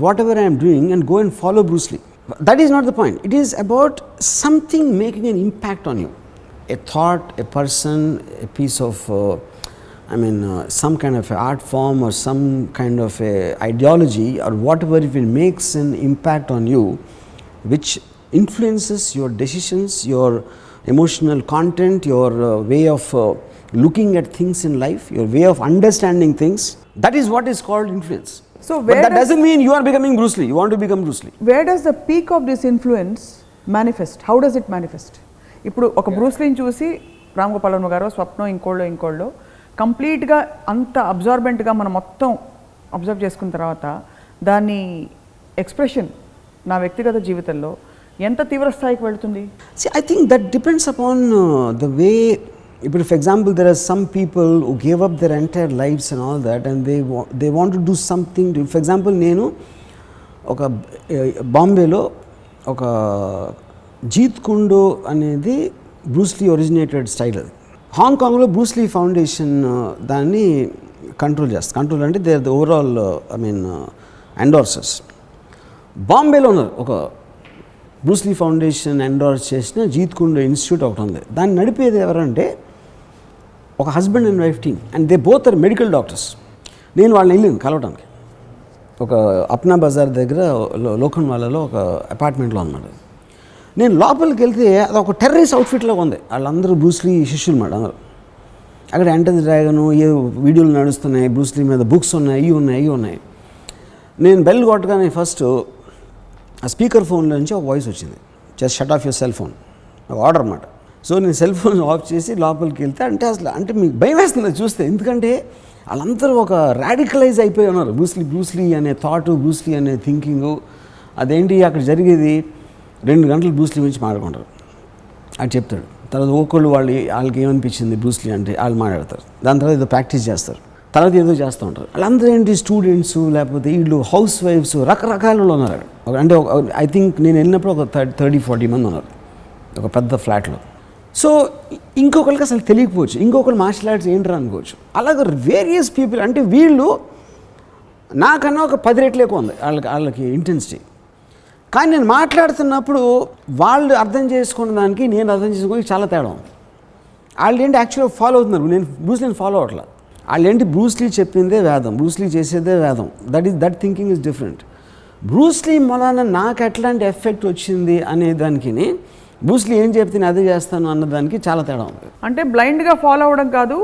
whatever I'm doing and go and follow Bruce Lee. That is not the point. It is about something making an impact on you. A thought, a person, a piece of, some kind of a art form or some kind of a ideology or whatever, if it makes an impact on you, which influences your decisions, your emotional content, your way of looking at things in life, your way of understanding things, that is what is called influence. So but that doesn't mean you are becoming Bruce Lee. You want to become Bruce Lee. Where does the peak of this influence manifest? How does it manifest? ఇప్పుడు ఒక Bruce లీని చూసి రామ్ గోపాల్ వర్మ గారు, స్వప్నం, ఇంకోళ్ళు కంప్లీట్గా అంత అబ్జార్బెంట్గా మనం మొత్తం అబ్జర్వ్ చేసుకున్న తర్వాత దాని ఎక్స్ప్రెషన్ నా వ్యక్తిగత జీవితంలో ఎంత తీవ్ర స్థాయికి వెళ్తుంది? See, I think that depends upon the way. ఇప్పుడు for example there are some people who gave up their entire lives and all that and they want to do something. For example, నేను ఒక బాంబేలో ఒక జీత్ కుండో అనేది Bruce Lee originated style. అది హాంకాంగ్లో Bruce Lee foundation దాన్ని control అంటే they are the overall ఎండోర్సర్స్. బాంబేలో ఉన్నారు ఒక బ్రూస్ లీ ఫౌండేషన్ ఎండోర్స్ చేసిన జీత్ కుండో ఇన్స్టిట్యూట్ ఒకటి ఉంది. దాన్ని నడిపేది ఎవరంటే ఒక husband and wife team, and they both are medical doctors. నేను వాళ్ళని వెళ్ళాను కలవడానికి ఒక అప్నా బజార్ దగ్గర లోకన్వాలలో ఒక అపార్ట్మెంట్లో అన్నమాట. నేను లోపలికి వెళ్తే అది ఒక టెర్రరిస్ట్ అవుట్ఫిట్లో ఉంది. వాళ్ళందరూ బ్రూస్ లీ శిష్యులు మాట అందరూ. అక్కడ ఎంటర్ ది డ్రాగను ఏ వీడియోలు నడుస్తున్నాయి, బ్రూస్ లీ మీద బుక్స్ ఉన్నాయి, ఇవి ఉన్నాయి. నేను బెల్ కొట్టగానే ఫస్ట్ ఆ స్పీకర్ ఫోన్లో నుంచి ఒక వాయిస్ వచ్చింది, just shut off your cell phone, ఒక ఆర్డర్ అన్నమాట. సో నేను సెల్ ఫోన్ ఆఫ్ చేసి లోపలికి వెళ్తే అంటే మీకు భయం వేస్తుంది చూస్తే, ఎందుకంటే వాళ్ళందరూ ఒక రాడికలైజ్ అయిపోయి ఉన్నారు. బ్రూస్ లీ అనే థాట్, బ్రూస్ లీ అనే థింకింగు. అదేంటి అక్కడ జరిగేది 2 గంటలు బ్రూస్ లీ గురించి మాట్లాడుకుంటారు. అది చెప్తాడు. తర్వాత వాళ్ళకి ఏమనిపించింది బ్రూస్ లీ అంటే వాళ్ళు మాట్లాడతారు. దాని తర్వాత ఏదో ప్రాక్టీస్ చేస్తారు, తర్వాత ఏదో చేస్తూ ఉంటారు. వాళ్ళందరూ ఏంటి స్టూడెంట్స్, లేకపోతే వీళ్ళు హౌస్ వైఫ్స్, రకరకాల ఉన్నారు. అంటే ఐ థింక్ నేను వెళ్ళినప్పుడు ఒక 30-40 మంది ఉన్నారు ఒక పెద్ద ఫ్లాట్లో. సో ఇంకొకరికి అసలు తెలియకపోవచ్చు, ఇంకొకరు మార్షల్ ఆర్ట్స్ ఏంట్రా అనుకోవచ్చు. అలాగే వేరియస్ పీపుల్, అంటే వీళ్ళు నాకన్నా ఒక 10 రెట్లు ఎక్కువ ఉంది వాళ్ళకి ఇంటెన్సిటీ. కానీ నేను మాట్లాడుతున్నప్పుడు వాళ్ళు అర్థం చేసుకున్న దానికి నేను అర్థం చేసుకోవడానికి చాలా తేడా ఉంది. వాళ్ళు ఏంటి యాక్చువల్గా ఫాలో అవుతున్నారు, నేను బ్రూస్ లీని ఫాలో అవ్వట్లా. వాళ్ళు ఏంటి బ్రూస్ లీ చెప్పిందే వేదం, బ్రూస్ లీ చేసేదే వేదం. That thinking is different. Bruce Lee మూలాన నాకు ఎట్లాంటి ఎఫెక్ట్ వచ్చింది అనే దానికి బ్రూస్లీ ఏం చెప్తే నేను అదే చేస్తాను అన్నదానికి చాలా తేడా ఉంది. అంటే బ్లైండ్గా ఫాలో అవ్వడం కాదు,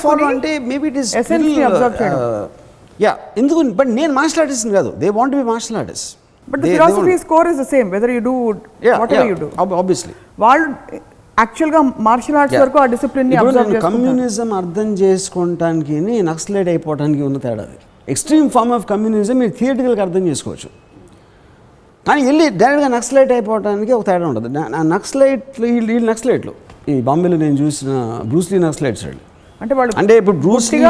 ఫాలో అంటే మేబీ ఇట్ ఇస్ ఎందుకు, బట్ నేను మార్షల్ ఆర్టిస్ట్ కాదు, they want be martial artist. But the philosophy's core is the same, whether you do whatever you do. Obviously. వాళ్ళు యాక్చువల్గా మార్షల్ ఆర్ట్స్ వరకు ఆ డిసిప్లిన్ని అబ్జర్వ్ చేసుకుంటారు. కమ్యూనిజం అర్థం చేసుకోవటానికి నక్సలైట్ అయిపోవడానికి ఉన్న తేడా. ఎక్స్ట్రీమ్ ఫార్మ్ ఆఫ్ కమ్యూనిజం మీరు థియరిటికల్గా అర్థం చేసుకోవచ్చు, కానీ వెళ్ళి డైరెక్ట్గా నక్సలైట్ అయిపోవడానికి ఒక తేడా ఉంటుంది. వీళ్ళు నక్సలైట్లు ఈ బాంబేలో నేను చూసిన బ్రూస్లీ నక్సలైట్స్ అంటే వాళ్ళు అంటే ఇప్పుడు బ్రూస్లీ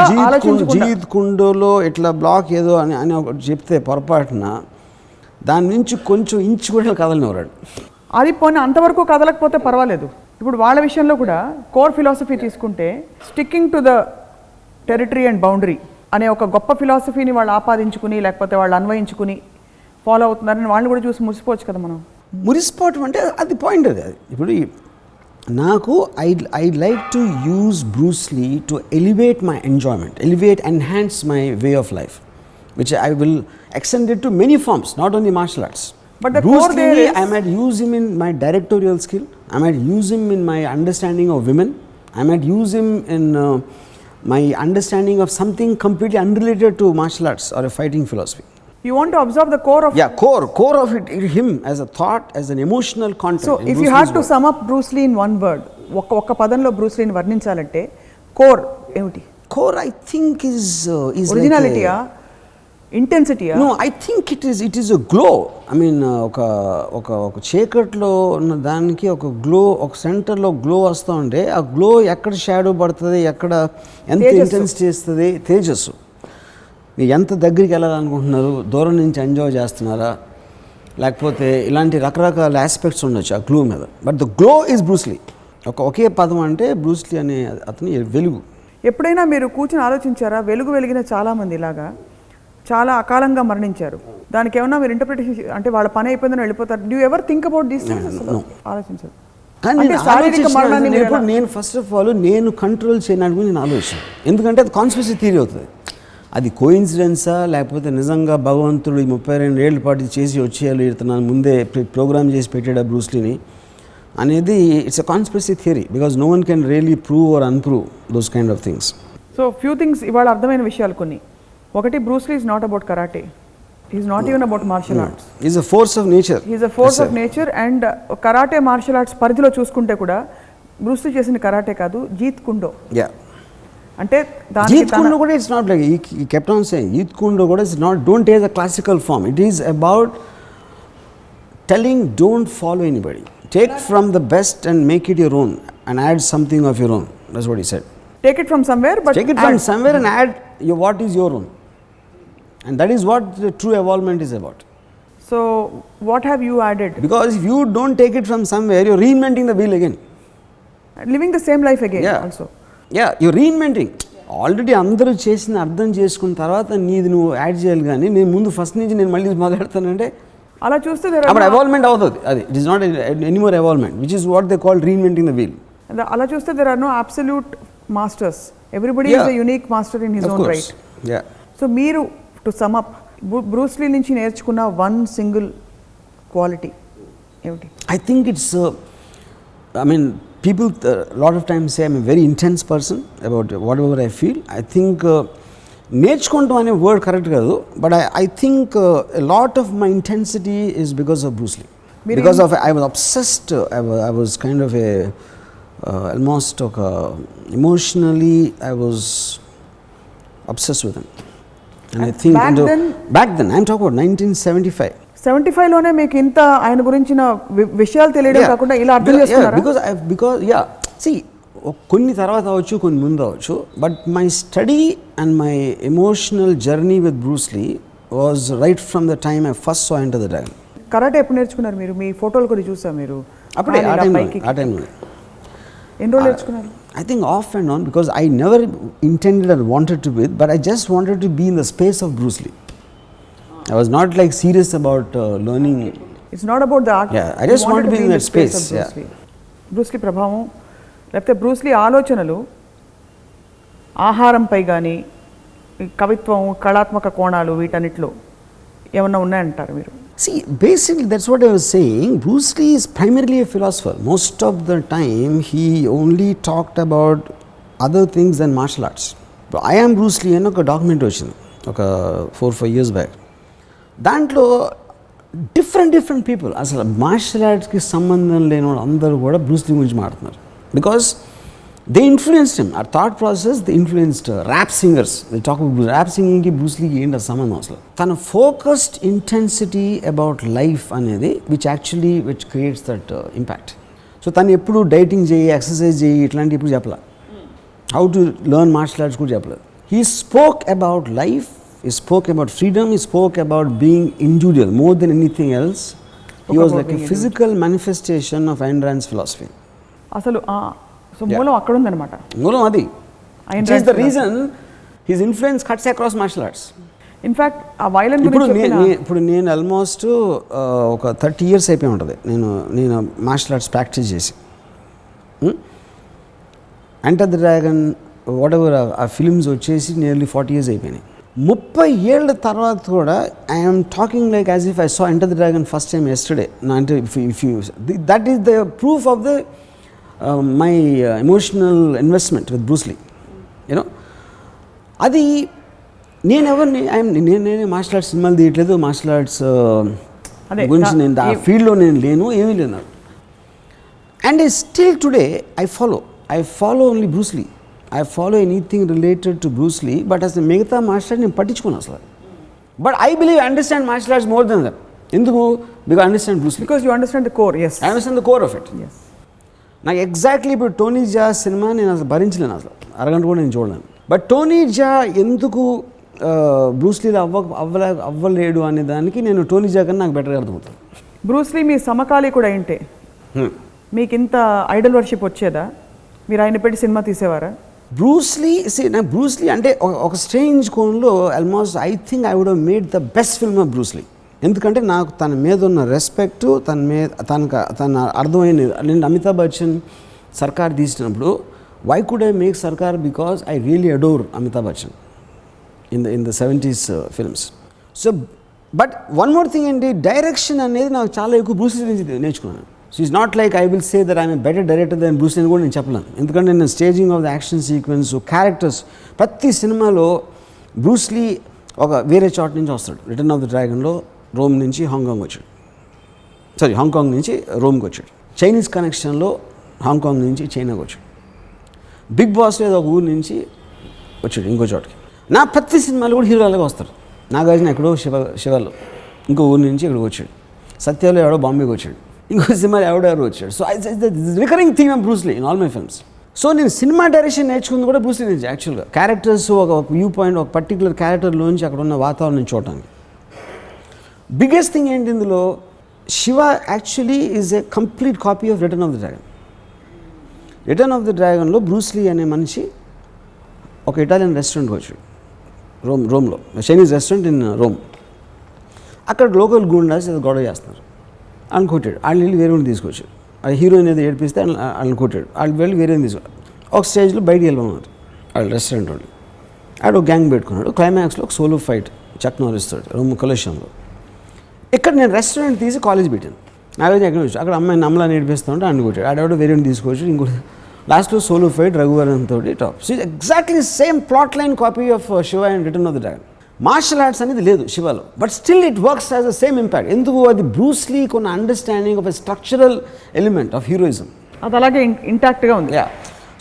జీత్ కుండోలో ఇట్లా బ్లాక్ ఏదో అని ఒకటి చెప్తే పొరపాటున దాని నుంచి కొంచెం ఇంచు కూడా కదలనివ్వరాడు. అది పోనీ అంతవరకు కదలకపోతే పర్వాలేదు. ఇప్పుడు వాళ్ళ విషయంలో కూడా కోర్ ఫిలాసఫీ తీసుకుంటే sticking to the territory and boundary అనే ఒక గొప్ప ఫిలాసఫీని వాళ్ళు ఆపాదించుకుని లేకపోతే వాళ్ళు అన్వయించుకుని ఫాలో అవుతున్నారని వాళ్ళు కూడా చూసి మురిసిపోవచ్చు కదా. మనం మురిసిపోవటం అంటే అది పాయింట్. అది ఇప్పుడు నాకు I like to use Bruce Lee to elevate my enjoyment, enhance my way of life, which I will extend it to many forms, not only martial arts. But the Bruce core there Lee, is, I might use him in my directorial skill, I might use him in my understanding of women, I might use him in my understanding of something completely unrelated to martial arts or a fighting philosophy. You want to observe the core of core of it, him as a thought, as an emotional content. So if you had to sum up Bruce Lee in one word, ఒక్క పదంలో Bruce లీని వర్ణించాలంటే core ఏమిటి? Core I think is originality, intensity. No I think it is a glow. I mean ఒక చీకట్లో ఉన్న దానికి ఒక గ్లో, ఒక సెంటర్లో గ్లో వస్తూ ఉంటే ఆ గ్లో ఎక్కడ షాడో పడుతుంది, ఎక్కడ ఎంత ఇంటెన్సిటీ ఇస్తుంది, తేజస్సు. ఎంత దగ్గరికి వెళ్ళాలనుకుంటున్నారు, దూరం నుంచి ఎంజాయ్ చేస్తున్నారా, లేకపోతే ఇలాంటి రకరకాల ఆస్పెక్ట్స్ ఉండొచ్చు ఆ గ్లో మీద. But the glow is Bruce Lee. ఒకే పదం అంటే బ్రూస్లీ అనే అతని వెలుగు. ఎప్పుడైనా మీరు కూర్చొని ఆలోచించారా, వెలుగు వెలిగిన చాలామంది ఇలాగా చాలా అకాలంగా మరణించారు, దానికి ఏమన్నా మీరు ఇంటర్ప్రిటేషన్ అంటే వాళ్ళ పని అయిపోయిందని వెళ్ళిపోతారు? Do ever think about these things? ఆలోచించారు? కానీ నేను ఫస్ట్ ఆఫ్ ఆల్ నేను కంట్రోల్ చేయడానికి నేను ఆలోచించాను, ఎందుకంటే అది కాన్స్పిరసీ థియరీ అవుతుంది. అది కోయిన్సిడెన్సా లేకపోతే నిజంగా భగవంతుడు ఈ 32 ఏళ్ళ పాటు చేసి వచ్చేయాలి ఇతను ముందే ప్రోగ్రామ్ చేసి పెట్టాడు బ్రూస్లీని అనేది it's a conspiracy theory, because no one can really prove or unprove those kind of things. So few things ఇవాళ అర్థమైన విషయాలు కొన్ని. ఒకటి, Bruce Lee is not about karate, is not even about martial arts. Is a force of nature. Is a force of nature. And karate martial arts పరిధిలో చూసుకుంటే కూడా Bruce Lee చేసిన karate కాదు, జీత్ కుండో. అంటే జీత్ కుండో కూడా it's not like he kept on saying Jeet Kune Do కూడా it's not don't take the classical form. It is about telling don't follow anybody, take from the best and make it your own and add something of your own. That's what he said. Take it from somewhere, but take it from somewhere and add what is your own, and that is what the true evolvement is about. So what have you added? Because if you don't take it from somewhere, you're reinventing the wheel again, living the same life again. Also you're reinventing. Already అందరూ చేసిన అర్థం చేసుకున్న తర్వాత నీది నువ్వు add చేయాలి, కానీ నేను ముందు ఫస్ట్ నుంచి నేను మళ్ళీ మొదలెడతానంటే అలా చూస్తే అప్పుడు ఎవాల్వ్మెంట్ అవుతుంది. అది it is not anymore evolvement, which is what they call reinventing the wheel. అలా చూస్తే there are no absolute masters, everybody is a unique master in his own right. So మీరు టు సమ్ అప్ బ్రూస్లీ నుంచి నేర్చుకున్న one single quality ఏమిటి? I think it's I mean people lot of times say I'm a very intense person about whatever I feel. I think నేర్చుకుంటాం అనే word correct కాదు, but I think a lot of my intensity is because of Bruce Lee. Because of I was obsessed, I was kind of a almost emotionally I was obsessed with him. And I think back then I'm talking about 1975. 75లోనే మీకు ఇంత ఆయన గురించిన విషయాలు తెలియడం కాకుండా ఇలా అర్థం చేసుకున్నారా? బికాజ్ see కొన్ని తర్వాత అవ్వచ్చు, కొన్ని ముందు అవ్వచ్చు, but my study and my emotional journey with Bruce Lee was right from the time I first saw Enter the Dragon. Karate ఎప్పుడు నేర్చుకున్నారు మీరు? మీ ఫోటోలు కూడా చూసా మీరు అప్పుడే ఆ టైంలో. ఎన్ని రోజులు నేర్చుకున్నారు? I think off and on, because I never intended or wanted to be, but I just wanted to be in the space of Bruce Lee. I was not like serious about learning. It's not about the art. Yeah, I just wanted to be in that space. Bruce Lee ప్రభావం లేకపోతే Bruce Lee ఆలోచనలు ఆహారంపై కానీ కవిత్వం, కళాత్మక కోణాలు వీటన్నిటిలో ఏమన్నా ఉన్నాయంటారు మీరు? See, basically that's what I was saying. Bruce Lee is primarily a philosopher. Most of the time he only talked about other things than martial arts. I am Bruce Lee అని ఒక డాక్యుమెంటరీ వచ్చింది ఒక 4-5 years back. దాంట్లో different people, అసలు martial ఆర్ట్స్కి సంబంధం లేని వాళ్ళు అందరూ కూడా బ్రూస్ లీ గురించి మాట్లాడుతున్నారు. Because they influenced him. ఆ thought process they influenced rap singers. They talk about rap సింగింగ్కి బ్రూస్ లీకి ఏంటి సంబంధం అసలు? తన ఫోకస్డ్ ఇంటెన్సిటీ అబౌట్ లైఫ్ అనేది which creates that impact. So తను ఎప్పుడు డైటింగ్ చేయి, ఎక్సర్సైజ్ చేయి ఇట్లాంటివి ఎప్పుడు చెప్పలే. How to learn martial arts కూడా చెప్పలేదు. He spoke about life, he spoke about freedom, he spoke about being individual more than anything else. He was like a physical manifestation of Ayn Rand's philosophy. అసలు so మూలం అక్కడ ఉందన్నమాట. మూలం అది. Which is the reason his influence cuts across martial arts. In fact ఆ violence గురించి ఇప్పుడు నేను ఆల్మోస్ట్ ఒక 30 years అయిపోయి ఉంటుంది నేను మార్షల్ ఆర్ట్స్ ప్రాక్టీస్ చేసి. Enter the Dragon whatever ఆ ఫిల్మ్స్ వచ్చేసి నియర్లీ 40 years అయిపోయినాయి. 30 ఏళ్ళ తర్వాత కూడా I'm talking like as if I saw Enter the Dragon first time yesterday. అంటే if you that is the proof of the my emotional investment with Bruce Lee. You know అది నేనే martial arts సినిమాలు తీయట్లేదు, martial arts గురించి నేను ఆ ఫీల్డ్లో నేను లేను, ఏమీ లేను. And still today I follow only Bruce Lee. I follow anything related to Bruce Lee, but as the మిగతా మార్షల్ ఆర్ట్స్ నేను పట్టించుకోను అసలు. But I believe I understand martial arts more than that. ఎందుకు? Because I understand Bruce Lee. Because you understand the core, yes. I understand the core of it. Yes. నాకు exactly ఇప్పుడు Tony జా cinema నేను అసలు భరించలేను, అసలు అరగంట కూడా నేను చూడలేను. బట్ టోనీ జా ఎందుకు బ్రూస్ లీలో అవ్వలేడు అనే దానికి నేను టోనీ జా కన్నా నాకు బెటర్గా అర్థమవుతుంది. బ్రూస్ లీ మీ సమకాలి కూడా ఏంటే మీకు ఇంత ఐడల్ వర్షిప్ వచ్చేదా? మీరు ఆయన పెట్టి సినిమా తీసేవారా? బ్రూస్ లీ అంటే ఒక స్ట్రేంజ్ కోణంలో almost I think I would have made the best film of Bruce Lee. ఎందుకంటే నాకు తన మీద ఉన్న రెస్పెక్ట్, తన అర్థమైనది. నేను అమితాబ్ బచ్చన్ సర్కార్ తీసినప్పుడు why could I make Sarkar? Because I really adore Amitabh Bachchan in the 70s films. So but one more thing ఏంటి, direction అనేది నాకు చాలా ఎక్కువ బ్రూస్ లీ నుంచి నేర్చుకున్నాను. So it's not like I will say that I'm a better director than Bruce Lee అని కూడా నేను చెప్పలేను. ఎందుకంటే నేను staging of the action sequence, characters, ప్రతి సినిమాలో బ్రూస్ లీ ఒక వేరే చోట నుంచి వస్తాడు. రిటర్న్ ఆఫ్ ద డ్రాగన్లో రోమ్ నుంచి హాంకాంగ్ వచ్చాడు, హాంకాంగ్ నుంచి రోమ్కి వచ్చాడు. చైనీస్ కనెక్షన్లో హాంకాంగ్ నుంచి చైనాకి వచ్చాడు. బిగ్ బాస్లో ఏదో ఒక ఊరు నుంచి వచ్చాడు ఇంకో చోటకి. నా ప్రతి సినిమాలు కూడా హీరో అలాగే వస్తారు. నాగార్జున ఎక్కడో శివాలో ఇంకో ఊరు నుంచి ఇక్కడికి వచ్చాడు. సత్యాలో ఎవడో బాంబేకి వచ్చాడు, ఇంకో సినిమాలో ఎవడెవరు వచ్చాడు. So recurring theme of Bruce Lee in all my films. So నేను సినిమా డైరెక్షన్ నేర్చుకుంది కూడా బ్రూస్ లీ నుంచి యాక్చువల్గా. క్యారెక్టర్స్ ఒక వ్యూ పాయింట్, ఒక పర్టికులర్ క్యారెక్టర్లోంచి అక్కడ ఉన్న వాతావరణం చూడటానికి. బిగ్గెస్ట్ థింగ్ ఏంటి ఇందులో, Shiva actually is a complete copy of Return of the Dragon. Return of the డ్రాగన్లో బ్రూస్ లీ అనే మనిషి ఒక ఇటాలియన్ రెస్టారెంట్కి వచ్చాడు, రోమ్లో చైనీస్ రెస్టారెంట్ ఇన్ రోమ్. అక్కడ లోకల్ గూండాస్ ఏదో గొడవ చేస్తున్నారు, వాళ్ళని కొట్టాడు. వాళ్ళు వెళ్ళి వేరే తీసుకొచ్చాడు. ఆ హీరోయిన్ ఏదో ఏడిపిస్తే వాళ్ళని కొట్టాడు. వాళ్ళు వెళ్ళి వేరే తీసుకొచ్చాడు. ఒక స్టేజ్లో బయటికి వెళ్ళమన్నారు వాళ్ళు రెస్టారెంట్ వాళ్ళు. ఆడు ఒక గ్యాంగ్ పెట్టుకున్నాడు. క్లైమాక్స్లో ఒక సోలో ఫైట్ చక్ నారిస్తాడు రోమ్ కొలెషన్లో. ఇక్కడ నేను రెస్టారెంట్ తీసి కాలేజ్ పెట్టాను. నాగార్జున ఎక్కడ వచ్చి అక్కడ అమ్మాయిని అమలా నేర్పిస్తూ ఉంటే అన్ని కొట్టాడు. ఆడెవడో వేరే తీసుకొచ్చి ఇంకోటి లాస్ట్లో సోలో ఫైట్ రఘువరన్ తోటి top. So exactly same plot line copy of Shiva and Return of the Dragon. Martial arts అనేది లేదు శివలో, but still it works as the same impact. ఎందుకు? అది బ్రూస్ లీ కొన్న understanding of a structural element of heroism, అది అలాగే ఇంటాక్ట్గా ఉంది.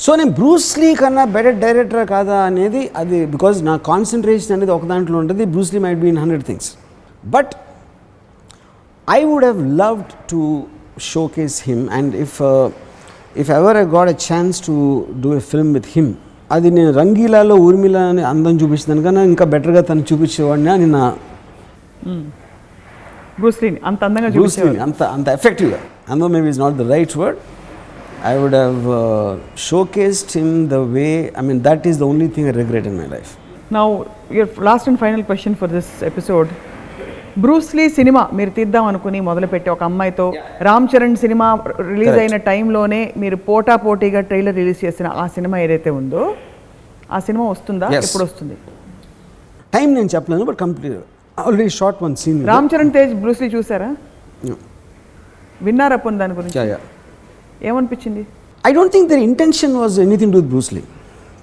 So నేను బ్రూస్ లీ కన్నా బెటర్ డైరెక్టర్ కాదా అనేది అది బికాజ్ నా కాన్సన్ట్రేషన్ అనేది ఒక దాంట్లో ఉంటుంది. Bruce Lee might be in 100 things, బట్ I would have loved to showcase him, and if ever I got a chance to do a film with him, అది నేను రంగీలాలో ఊర్మిళ అని అందం చూపించాను కన్నా ఇంకా బెటర్గా తను చూపించేవాడిని అని నా బ్రూస్ లీని అంత అందంగా బ్రూస్ లీని అంత ఎఫెక్టివ్గా. అందో maybe is not the right word. I would have showcased him the way, I mean that is the only thing I regret in my life. Now your last and final question for this episode. Bruce Lee సినిమా మీరు తీద్దాం అనుకుని మొదలుపెట్టి ఒక అమ్మాయితో Ram Charan cinema release అయిన టైంలోనే మీరు పోటాపోటీగా ట్రైలర్ రిలీజ్ చేసిన ఆ సినిమా ఏదైతే ఉందో ఆ సినిమా వస్తుందా? ఎప్పుడు వస్తుంది? టైం నేను చెప్పలేను, but complete already short one scene. Ram Charan Tej Bruce Lee చూసారా? విన్నారా పోనీ దాని గురించి? ఏమనిపించింది? I don't think their intention was anything to Bruce Lee.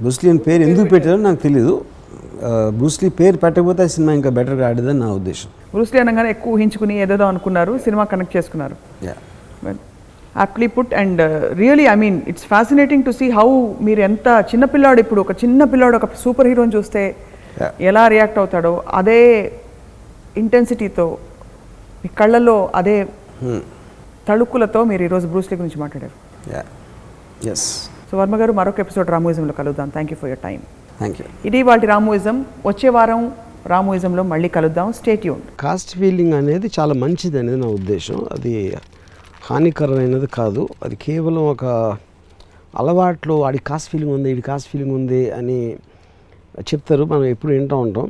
Bruce Lee అని పేరు ఎందుకు పెట్టారో నాకు తెలీదు. బ్రూస్లీ పేరు పెట్టకపోతే ఆ సినిమా ఇంకా బెటర్గా ఆడేదని నా ఉద్దేశం. బ్రూస్లీ అనగానే ఎక్కువ ఊహించుకుని ఏదేదో అనుకున్నారు, సినిమా కనెక్ట్ చేసుకున్నారు. Aptly put. And really I mean it's fascinating to see how మీరు ఎంత చిన్నపిల్లాడు, ఇప్పుడు ఒక చిన్న పిల్లాడు ఒక సూపర్ హీరోని చూస్తే ఎలా రియాక్ట్ అవుతాడో అదే ఇంటెన్సిటీతో మీ కళ్ళల్లో అదే తళుక్కులతో మీరు ఈరోజు బ్రూస్లీ గురించి మాట్లాడారు. సో వర్మ గారు, మరొక ఎపిసోడ్ రామూయిజంలో కలుద్దాం. Thank you for your time. Thank you. ఇది వాటి రామూయిజం. వచ్చే వారం రామూయిజంలో మళ్ళీ కలుద్దాం. Stay tuned. కాస్ట్ ఫీలింగ్ అనేది చాలా మంచిది అనేది నా ఉద్దేశం. అది హానికరమైనది కాదు. అది కేవలం ఒక అలవాట్లో ఆడి కాస్ట్ ఫీలింగ్ ఉంది, ఈడి కాస్ట్ ఫీలింగ్ ఉంది అని చెప్తారు, మనం ఎప్పుడు వింటూ ఉంటాం.